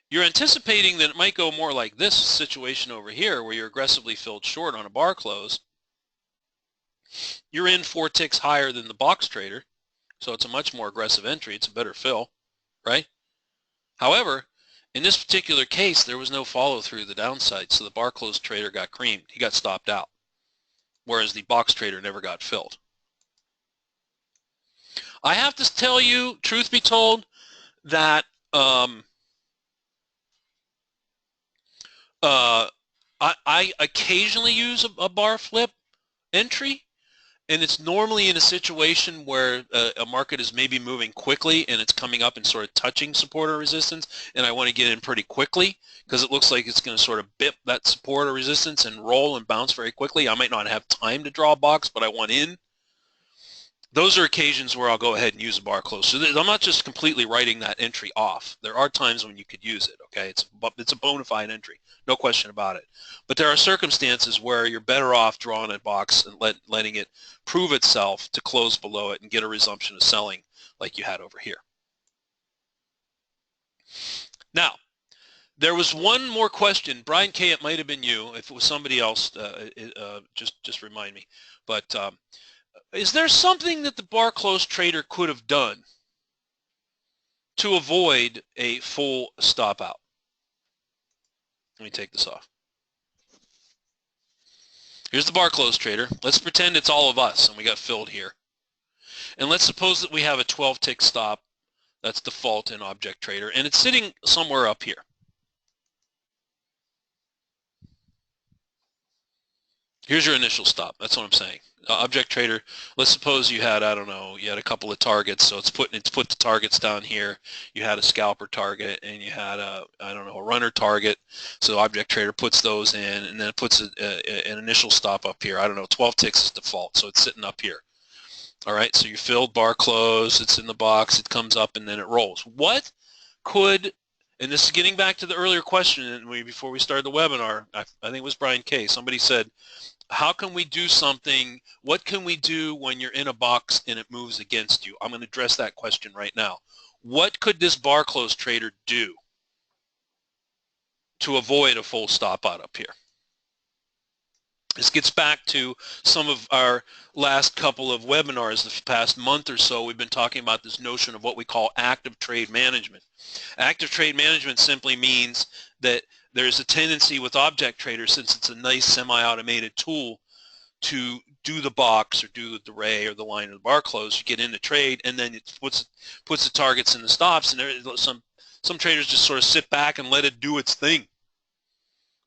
You're anticipating that it might go more like this situation over here where you're aggressively filled short on a bar close. You're in 4 ticks higher than the box trader, so it's a much more aggressive entry. It's a better fill, right? However, in this particular case, there was no follow through the downside, so the bar close trader got creamed. He got stopped out, whereas the box trader never got filled. I have to tell you, truth be told, that I occasionally use a bar flip entry, and it's normally in a situation where a market is maybe moving quickly and it's coming up and sort of touching support or resistance, and I want to get in pretty quickly because it looks like it's going to sort of bip that support or resistance and roll and bounce very quickly. I might not have time to draw a box, but I want in. Those are occasions where I'll go ahead and use a bar close. So I'm not just completely writing that entry off. There are times when you could use it, okay? It's a bona fide entry, no question about it. But there are circumstances where you're better off drawing a box and letting it prove itself to close below it and get a resumption of selling like you had over here. Now, there was one more question. Brian K., it might have been you. If it was somebody else, just remind me. But is there something that the bar close trader could have done to avoid a full stop out? Let me take this off. Here's the bar close trader. Let's pretend it's all of us and we got filled here. And let's suppose that we have a 12 tick stop. That's default in Object Trader, and it's sitting somewhere up here. Here's your initial stop. That's what I'm saying. Object Trader, let's suppose you had, I don't know, you had a couple of targets, so it's put the targets down here. You had a scalper target, and you had a, I don't know, a runner target. So Object Trader puts those in, and then it puts an initial stop up here. I don't know, 12 ticks is default, so it's sitting up here. All right, so you filled bar close, it's in the box, it comes up, and then it rolls. What could And this is getting back to the earlier question before we started the webinar. I think it was Brian K. Somebody said, how can we do something? What can we do when you're in a box and it moves against you? I'm going to address that question right now. What could this bar close trader do to avoid a full stop out up here? This gets back to some of our last couple of webinars the past month or so. We've been talking about this notion of what we call active trade management. Active trade management simply means that there's a tendency with object traders, since it's a nice semi-automated tool, to do the box or do the ray or the line or the bar close. You get in the trade, and then it puts the targets and the stops, and some traders just sort of sit back and let it do its thing.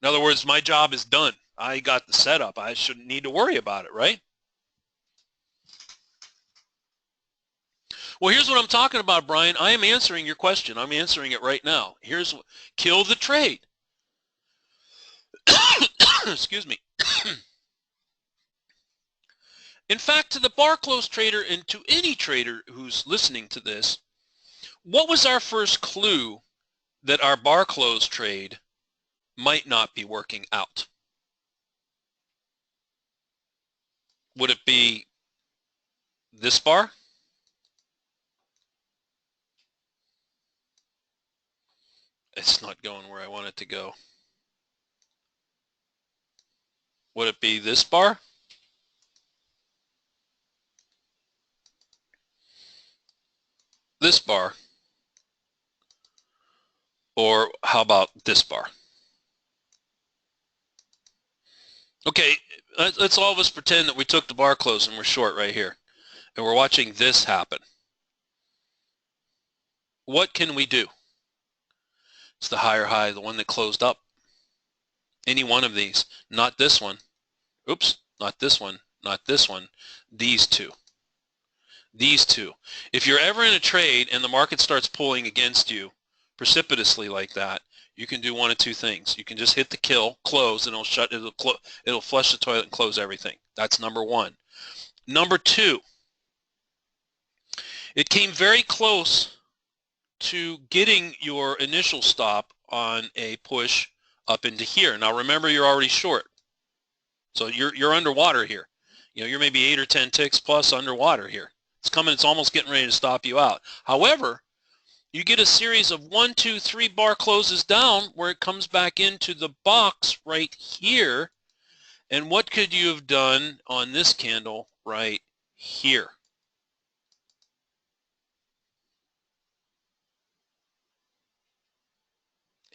In other words, my job is done. I got the setup. I shouldn't need to worry about it, right? Well, here's what I'm talking about, Brian. I am answering your question. I'm answering it right now. Here's what, kill the trade. Excuse me. In fact, to the bar close trader and to any trader who's listening to this, what was our first clue that our bar close trade might not be working out? Would it be this bar? It's not going where I want it to go. Would it be this bar? This bar? Or how about this bar? Okay, let's all of us pretend that we took the bar close and we're short right here, and we're watching this happen. What can we do? It's the higher high, the one that closed up. Any one of these, not this one. Oops, not this one, not this one. These two. These two. If you're ever in a trade and the market starts pulling against you precipitously like that, you can do one of two things. You can just hit the kill, close, and it'll flush the toilet and close everything. That's number one. Number two, it came very close to getting your initial stop on a push up into here. Now remember, you're already short, so you're underwater here. You know, you're maybe 8 or 10 ticks plus underwater here. It's coming. It's almost getting ready to stop you out. However, you get a series of 1, 2, 3 bar closes down where it comes back into the box right here. And what could you have done on this candle right here?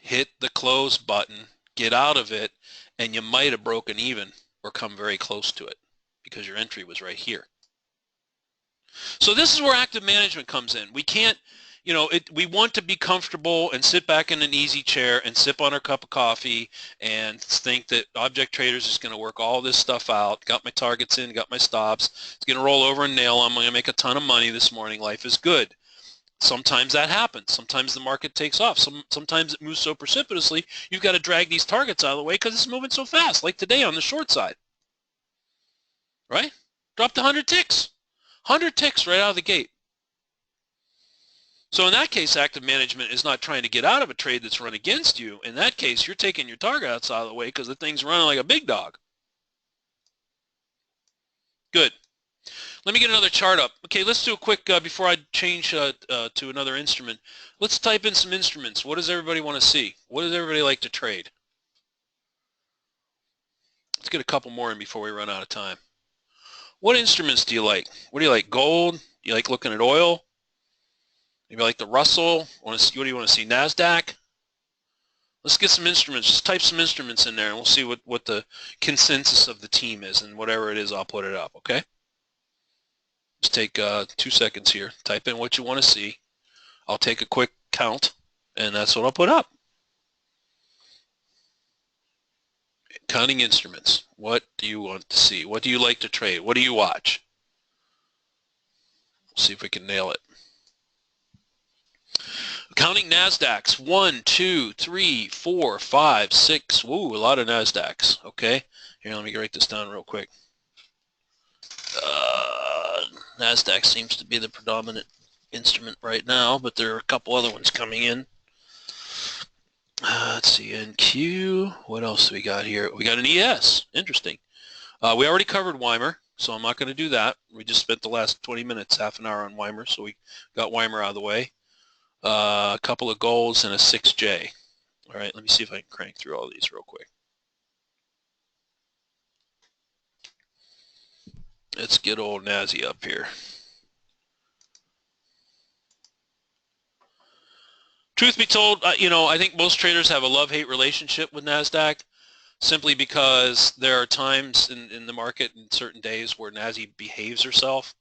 Hit the close button, get out of it, and you might have broken even or come very close to it because your entry was right here. So this is where active management comes in. We can't, you know, we want to be comfortable and sit back in an easy chair and sip on our cup of coffee and think that object traders is going to work all this stuff out. Got my targets in, got my stops. It's going to roll over and nail them. I'm going to make a ton of money this morning. Life is good. Sometimes that happens. Sometimes the market takes off. Sometimes it moves so precipitously, you've got to drag these targets out of the way because it's moving so fast, like today on the short side. Right? Dropped 100 ticks. 100 ticks right out of the gate. So in that case, active management is not trying to get out of a trade that's run against you. In that case, you're taking your targets out of the way because the thing's running like a big dog. Good. Let me get another chart up. Okay, let's do a quick, before I change to another instrument, let's type in some instruments. What does everybody want to see? What does everybody like to trade? Let's get a couple more in before we run out of time. What instruments do you like? What do you like? Gold? You like looking at oil? Maybe like the Russell? What do you want to see? NASDAQ? Let's get some instruments. Just type some instruments in there and we'll see what the consensus of the team is, and whatever it is, I'll put it up, okay? Just take 2 seconds here. Type in what you want to see. I'll take a quick count, and that's what I'll put up. Counting instruments. What do you want to see? What do you like to trade? What do you watch? We'll see if we can nail it. Counting NASDAQs. 1, 2, 3, 4, 5, 6. Woo, a lot of NASDAQs. Okay. Here, let me write this down real quick. NASDAQ seems to be the predominant instrument right now, but there are a couple other ones coming in. Let's see, NQ. What else do we got here? We got an ES. Interesting. We already covered Weimer, so I'm not going to do that. We just spent the last 20 minutes, half an hour on Weimer, so we got Weimer out of the way. A couple of goals and a 6J. All right, let me see if I can crank through all these real quick. Let's get old Nazi up here. Truth be told, I think most traders have a love-hate relationship with NASDAQ simply because there are times in the market in certain days where Nazi behaves herself,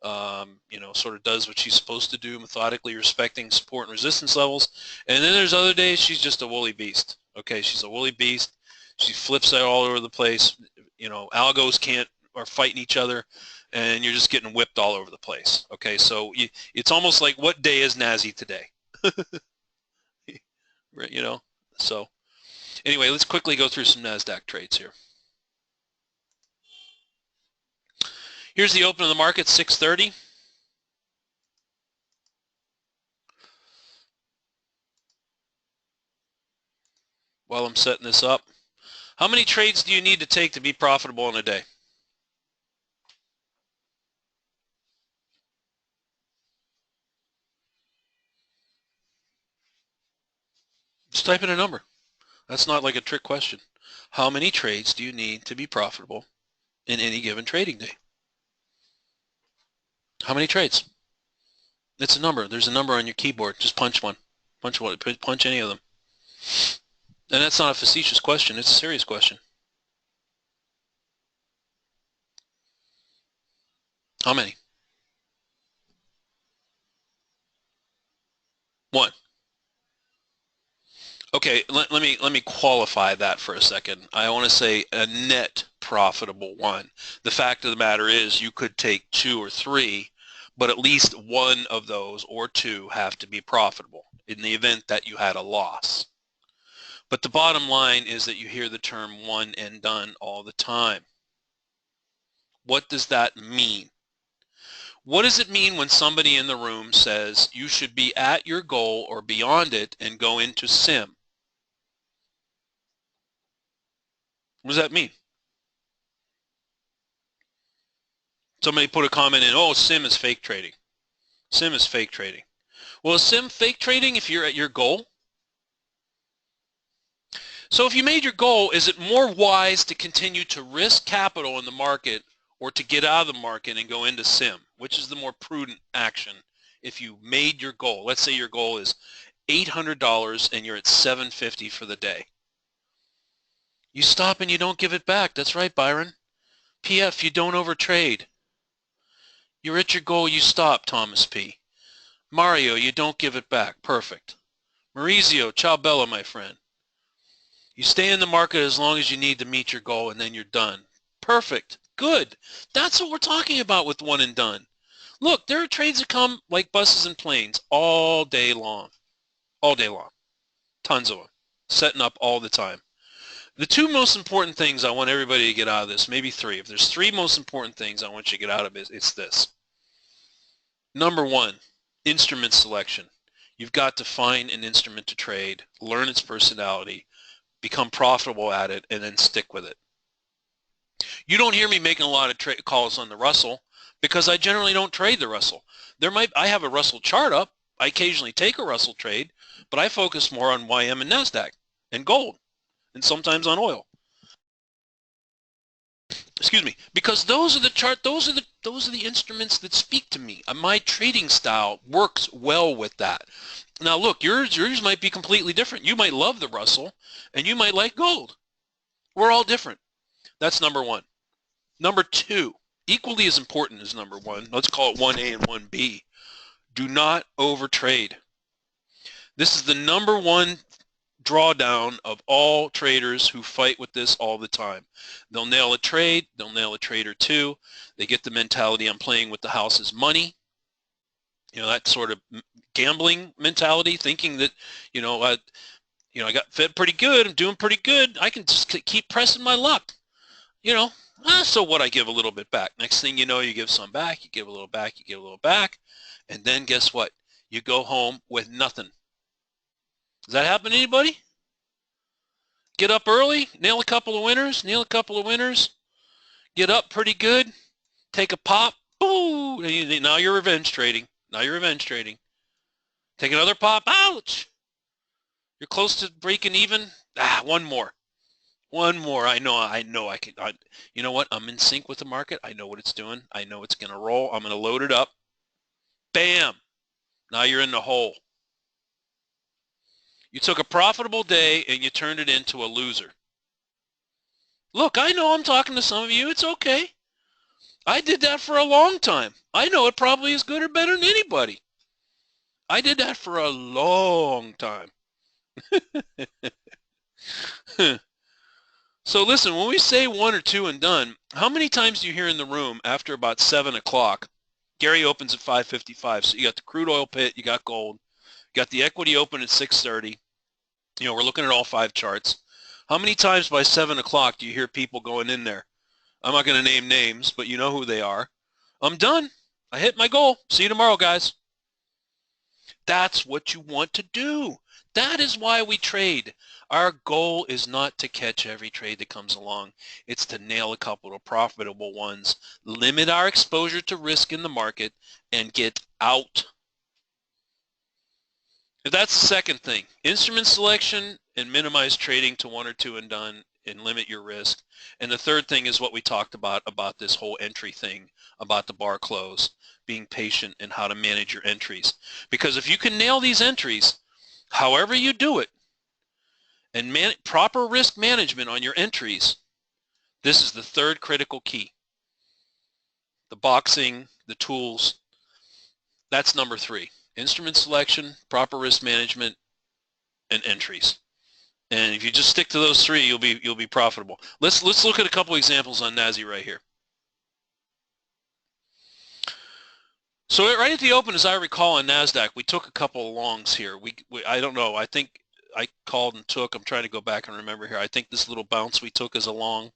sort of does what she's supposed to do, methodically respecting support and resistance levels. And then there's other days she's just a woolly beast. Okay, she's a woolly beast. She flips out all over the place. Algos are fighting each other, and you're just getting whipped all over the place. Okay, so it's almost like, what day is Nazi today? So anyway, let's quickly go through some NASDAQ trades here. Here's the open of the market, 6:30. While I'm setting this up, how many trades do you need to take to be profitable in a day? Just type in a number. That's not like a trick question. How many trades do you need to be profitable in any given trading day? How many trades? It's a number. There's a number on your keyboard. Just punch one. Punch any of them. And that's not a facetious question. It's a serious question. How many? One. Okay, let me qualify that for a second. I want to say a net profitable one. The fact of the matter is you could take 2 or 3, but at least one of those or 2 have to be profitable in the event that you had a loss. But the bottom line is that you hear the term one and done all the time. What does that mean? What does it mean when somebody in the room says you should be at your goal or beyond it and go into sim? What does that mean? Somebody put a comment in, oh, sim is fake trading. Sim is fake trading. Well, is sim fake trading if you're at your goal? So if you made your goal, is it more wise to continue to risk capital in the market or to get out of the market and go into sim? Which is the more prudent action if you made your goal? Let's say your goal is $800 and you're at $750 for the day. You stop and you don't give it back. That's right, Byron. PF, you don't overtrade. You're at your goal, you stop, Thomas P. Mario, you don't give it back. Perfect. Maurizio, ciao bella, my friend. You stay in the market as long as you need to meet your goal, and then you're done. Perfect. Good. That's what we're talking about with one and done. Look, there are trades that come like buses and planes all day long. All day long. Tons of them. Setting up all the time. The 2 most important things I want everybody to get out of this, maybe 3. If there's 3 most important things I want you to get out of it, it's this. Number 1, instrument selection. You've got to find an instrument to trade, learn its personality, become profitable at it, and then stick with it. You don't hear me making a lot of calls on the Russell because I generally don't trade the Russell. I have a Russell chart up. I occasionally take a Russell trade, but I focus more on YM and NASDAQ and gold and sometimes on oil. Excuse me, because those are the instruments that speak to me. My trading style works well with that. Now look, yours might be completely different. You might love the Russell and you might like gold. We're all different. That's number 1. Number 2, equally as important as number 1, let's call it 1A and 1B. Do not overtrade. This is the number 1 drawdown of all traders who fight with this all the time. They'll nail a trade, they'll nail a trade or 2. They get the mentality, I'm playing with the house's money. That sort of gambling mentality, thinking that, I got fed pretty good, I'm doing pretty good, I can just keep pressing my luck. So what, I give a little bit back. Next thing you know, you give some back, you give a little back, you give a little back, and then guess what? You go home with nothing. Does that happen to anybody? Get up early, nail a couple of winners, get up pretty good, take a pop, boo, now you're revenge trading. Take another pop, ouch. You're close to breaking even. One more. I know I can. You know what? I'm in sync with the market. I know what it's doing. I know it's going to roll. I'm going to load it up. Bam. Now you're in the hole. You took a profitable day and you turned it into a loser. Look, I know I'm talking to some of you. It's okay. I did that for a long time. I know it probably is good or better than anybody. I did that for a long time. So listen, when we say 1 or 2 and done, how many times do you hear in the room after about 7 o'clock, Gary opens at 5:55, so you got the crude oil pit, you got gold, you got the equity open at 6:30, we're looking at all 5 charts. How many times by 7 o'clock do you hear people going in there? I'm not going to name names, but you know who they are. I'm done. I hit my goal. See you tomorrow, guys. That's what you want to do. That is why we trade. Our goal is not to catch every trade that comes along. It's to nail a couple of profitable ones, limit our exposure to risk in the market, and get out. That's the second thing. Instrument selection and minimize trading to 1 or 2 and done and limit your risk. And the third thing is what we talked about this whole entry thing, about the bar close, being patient, and how to manage your entries. Because if you can nail these entries, however you do it, and proper risk management on your entries, this is the third critical key. The boxing, the tools, that's number 3. Instrument selection, proper risk management, and entries. And if you just stick to those 3, you'll be profitable. Let's look at a couple examples on NASI right here. So right at the open, as I recall on NASDAQ, we took a couple of longs here. I don't know. I think I called and took. I'm trying to go back and remember here. I think this little bounce we took is a long.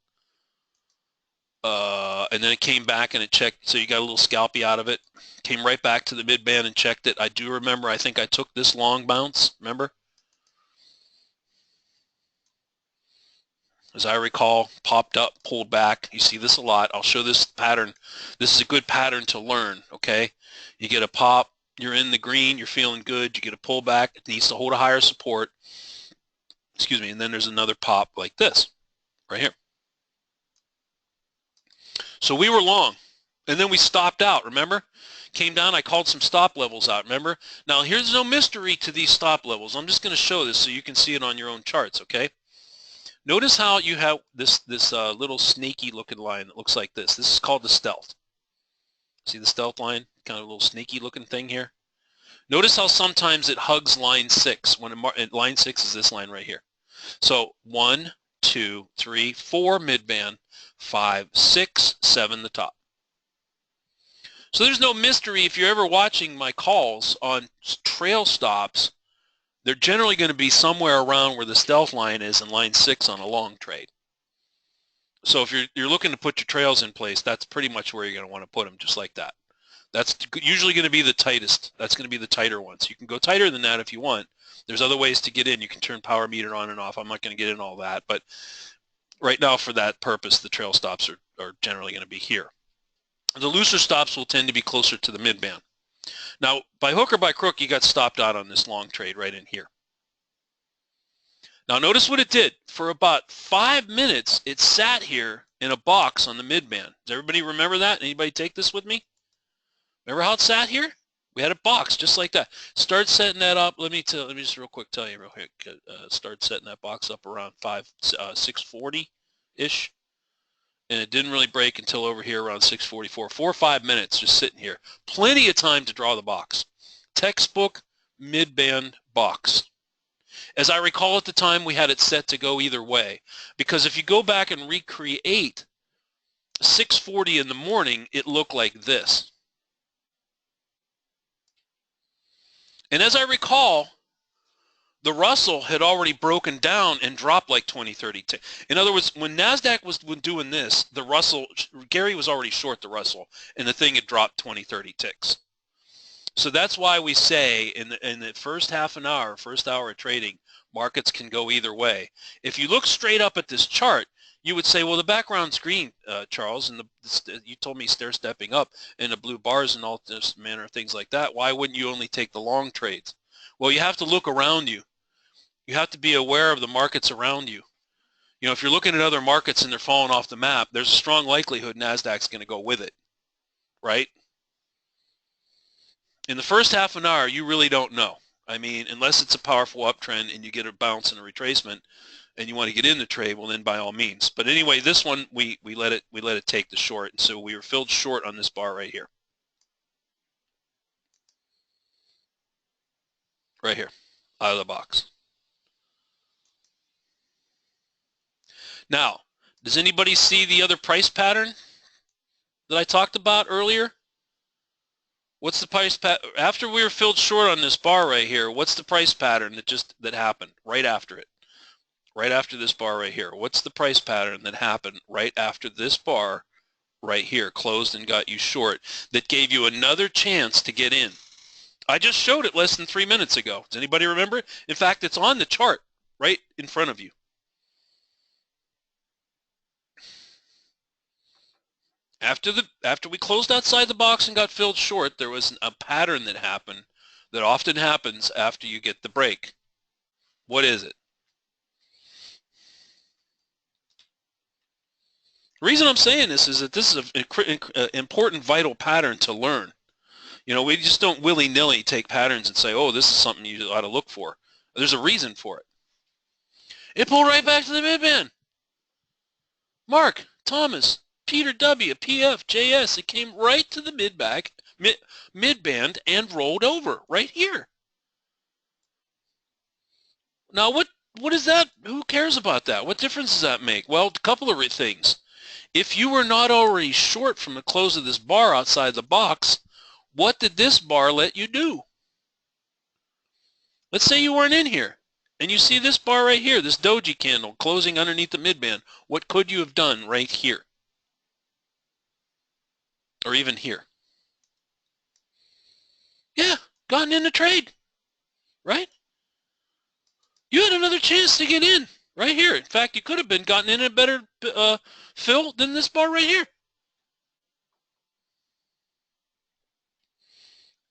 And then it came back and it checked. So you got a little scalpy out of it. Came right back to the mid band and checked it. I do remember. I think I took this long bounce. Remember? As I recall, popped up, pulled back. You see this a lot. I'll show this pattern. This is a good pattern to learn, okay? You get a pop, you're in the green, you're feeling good, you get a pullback, it needs to hold a higher support, excuse me, and then there's another pop like this, right here. So we were long, and then we stopped out, remember? Came down, I called some stop levels out, remember? Now, here's no mystery to these stop levels. I'm just going to show this so you can see it on your own charts, okay? Notice how you have this little snaky looking line that looks like this. This is called the stealth. See the stealth line? Kind of a little snaky looking thing here. Notice how sometimes it hugs line 6. Line 6 is this line right here. So 1, 2, 3, 4 mid-band, 5, 6, 7 the top. So there's no mystery if you're ever watching my calls on trail stops. They're generally going to be somewhere around where the stealth line is and line 6 on a long trade. So if you're looking to put your trails in place, that's pretty much where you're going to want to put them, just like that. That's usually going to be the tightest. That's going to be the tighter ones. You can go tighter than that if you want. There's other ways to get in. You can turn power meter on and off. I'm not going to get in all that, but right now for that purpose, the trail stops are generally going to be here. The looser stops will tend to be closer to the mid-band. Now, by hook or by crook, you got stopped out on this long trade right in here. Now, notice what it did. For about 5 minutes, it sat here in a box on the mid-band. Does everybody remember that? Anybody take this with me? Remember how it sat here? We had a box just like that. Start setting that up. Let me just real quick tell you real quick. Start setting that box up around 640-ish. And it didn't really break until over here around 6:44. 4 or 5 minutes just sitting here. Plenty of time to draw the box. Textbook mid-band box. As I recall at the time, we had it set to go either way. Because if you go back and recreate 6:40 in the morning, it looked like this. And as I recall, the Russell had already broken down and dropped like 20, 30 ticks. In other words, when NASDAQ was doing this, the Russell, Gary was already short the Russell, and the thing had dropped 20, 30 ticks. So that's why we say in the first half an hour, first hour of trading, markets can go either way. If you look straight up at this chart, you would say, well, the background's green, Charles, and you told me stair-stepping up and the blue bars and all this manner of things like that. Why wouldn't you only take the long trades? Well, you have to look around you. You have to be aware of the markets around you. You know, if you're looking at other markets and they're falling off the map, there's a strong likelihood NASDAQ's going to go with it, right? In the first half an hour, you really don't know. I mean, unless it's a powerful uptrend and you get a bounce and a retracement and you want to get in the trade, well then by all means. But anyway, this one we let it take the short, and so we were filled short on this bar right here. Right here, out of the box. Now, does anybody see the other price pattern that I talked about earlier? What's the price pattern? After we were filled short on this bar right here, what's the price pattern that happened right after it? Right after this bar right here. What's the price pattern that happened right after this bar right here closed and got you short that gave you another chance to get in? I just showed it less than 3 minutes ago. Does anybody remember? In fact, it's on the chart right in front of you. After we closed outside the box and got filled short, there was a pattern that happened that often happens after you get the break. What is it? The reason I'm saying this is that this is an important, vital pattern to learn. You know, we just don't willy-nilly take patterns and say, oh, this is something you ought to look for. There's a reason for it. It pulled right back to the mid-band. Mark, Thomas, Peter W, PF, JS, it came right to the mid-band and rolled over right here. Now, what is that? Who cares about that? What difference does that make? Well, a couple of things. If you were not already short from the close of this bar outside the box, what did this bar let you do? Let's say you weren't in here and you see this bar right here, this doji candle closing underneath the mid-band. What could you have done right here? Or even here? Yeah, gotten in the trade, right? You had another chance to get in right here. In fact, you could have been gotten in a better fill than this bar right here.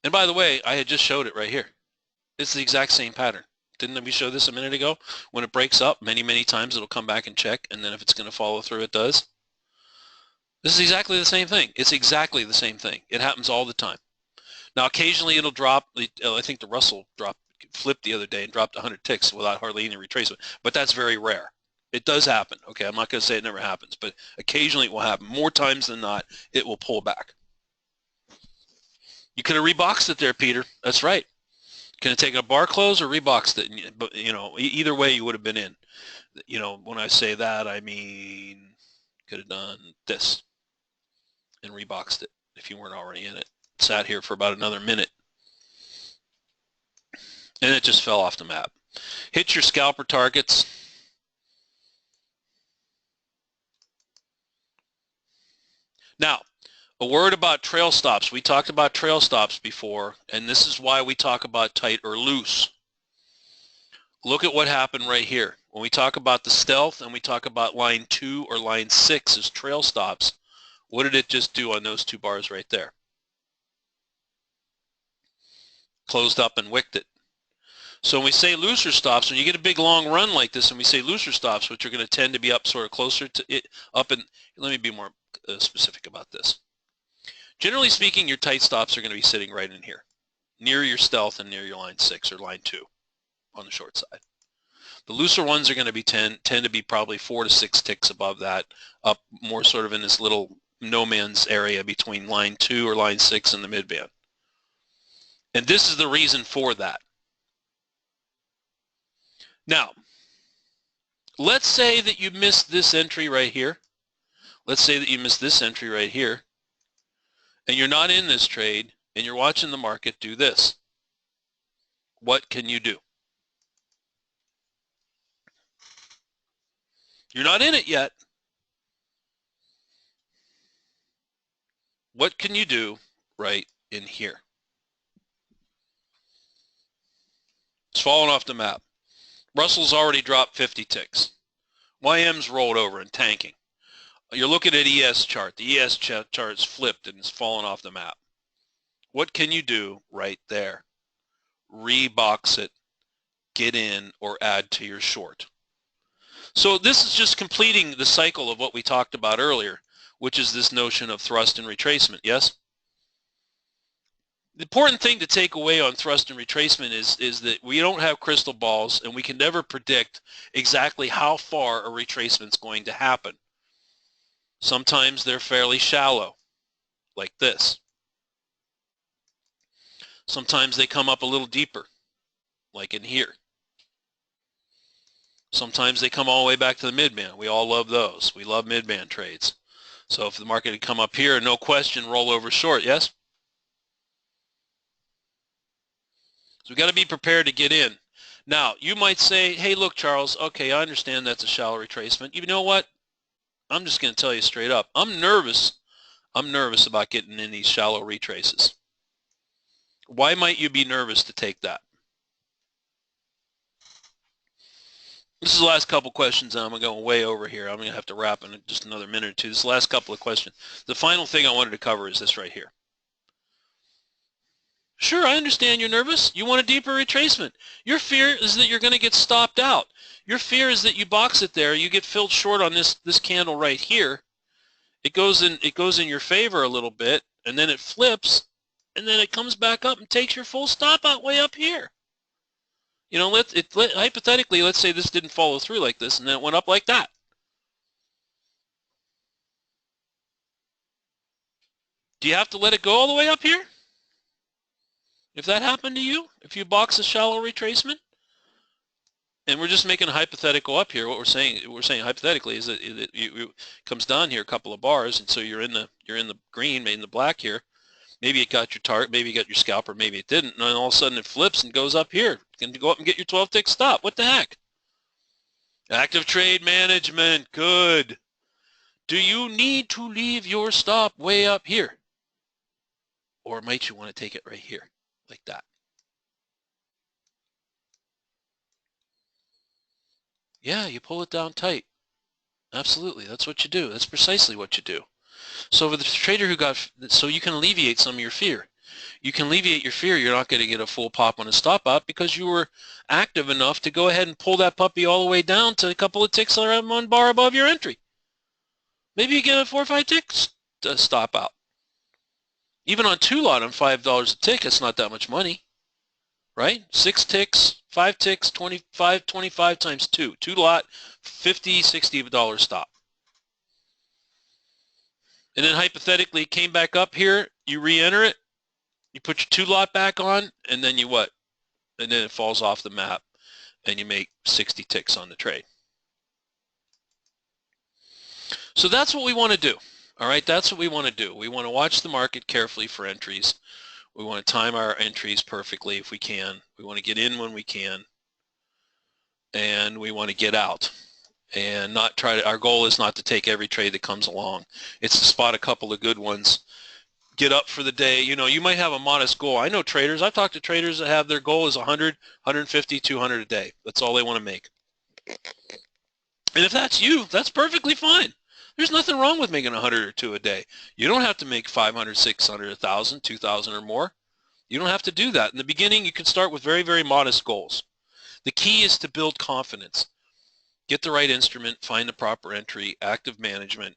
And by the way, I had just showed it right here. It's the exact same pattern. Didn't we show this a minute ago? When it breaks up many, many times, it'll come back and check, and then if it's going to follow through, it does. This is exactly the same thing. It's exactly the same thing. It happens all the time. Now, occasionally it'll drop. I think the Russell flipped the other day and dropped 100 ticks without hardly any retracement, but that's very rare. It does happen. Okay, I'm not going to say it never happens, but occasionally it will happen. More times than not, it will pull back. You could have reboxed it there, Peter. That's right. Could have taken a bar close or reboxed it. But, you know, either way you would have been in. You know, when I say that, I mean could have done this and reboxed it if you weren't already in it. Sat here for about another minute. And it just fell off the map. Hit your scalper targets. Now, a word about trail stops. We talked about trail stops before, and this is why we talk about tight or loose. Look at what happened right here. When we talk about the stealth and we talk about line 2 or line 6 as trail stops, what did it just do on those two bars right there? Closed up and wicked it. So when we say looser stops, when you get a big long run like this and we say looser stops, which are going to tend to be up sort of closer to it, up and let me be more specific about this. Generally speaking, your tight stops are going to be sitting right in here, near your stealth and near your line 6 or line 2 on the short side. The looser ones are going to be tend to be probably 4 to 6 ticks above that, up more sort of in this little no man's area between line 2 or line 6 and the midband. And this is the reason for that. Now, let's say that you missed this entry right here. Let's say that you missed this entry right here, and you're not in this trade, and you're watching the market do this. What can you do? You're not in it yet. What can you do right in here? It's fallen off the map. Russell's already dropped 50 ticks. YM's rolled over and tanking. You're looking at ES chart. The ES chart is flipped and it's fallen off the map. What can you do right there? Rebox it, get in, or add to your short. So this is just completing the cycle of what we talked about earlier, which is this notion of thrust and retracement, yes? The important thing to take away on thrust and retracement is that we don't have crystal balls and we can never predict exactly how far a retracement is going to happen. Sometimes they're fairly shallow, like this. Sometimes they come up a little deeper, like in here. Sometimes they come all the way back to the mid-band. We all love those. We love mid-band trades. So if the market had come up here, no question, roll over short, yes? So we've got to be prepared to get in. Now, you might say, hey, look, Charles, okay, I understand that's a shallow retracement. You know what? I'm just going to tell you straight up. I'm nervous about getting in these shallow retraces. Why might you be nervous to take that? This is the last couple questions. I'm going way over here. I'm going to have to wrap in just another minute or two. This is the last couple of questions. The final thing I wanted to cover is this right here. Sure, I understand you're nervous. You want a deeper retracement. Your fear is that you're going to get stopped out. Your fear is that you box it there, you get filled short on this candle right here. It goes in your favor a little bit, and then it flips, and then it comes back up and takes your full stop out way up here. You know, hypothetically, let's say this didn't follow through like this, and then it went up like that. Do you have to let it go all the way up here? If that happened to you, if you box a shallow retracement, and we're just making a hypothetical up here, what we're saying hypothetically is that it comes down here a couple of bars, and so you're in the green, in the black here. Maybe it got your target, maybe you got your scalper, maybe it didn't, and then all of a sudden it flips and goes up here. You can go up and get your 12-tick stop. What the heck? Active trade management, good. Do you need to leave your stop way up here? Or might you want to take it right here, like that? Yeah, you pull it down tight. Absolutely, that's what you do. That's precisely what you do. So for the trader so you can alleviate some of your fear. You can alleviate your fear you're not going to get a full pop on a stop out because you were active enough to go ahead and pull that puppy all the way down to a couple of ticks around 1 bar above your entry. Maybe you get a 4 or 5 ticks to stop out. Even on 2 lot on $5 a tick, it's not that much money, right? 6 ticks, 5 ticks, 25 times 2. 2 lot, $50, $60 stop. And then hypothetically came back up here, you re-enter it, you put your 2 lot back on, and then you what? And then it falls off the map, and you make 60 ticks on the trade. So that's what we want to do. All right, that's what we want to do. We want to watch the market carefully for entries. We want to time our entries perfectly if we can. We want to get in when we can, and we want to get out. And not try to, our goal is not to take every trade that comes along. It's to spot a couple of good ones, get up for the day. You know, you might have a modest goal. I know traders, I've talked to traders that have their goal is 100, 150, 200 a day. That's all they want to make. And if that's you, that's perfectly fine. There's nothing wrong with making 100 or 2 a day. You don't have to make 500, 600, 1,000, 2,000 or more. You don't have to do that. In the beginning, you can start with very, very modest goals. The key is to build confidence. Get the right instrument, find the proper entry, active management,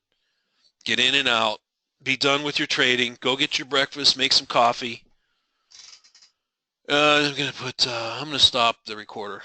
get in and out, be done with your trading, go get your breakfast, make some coffee. I'm going to stop the recorder.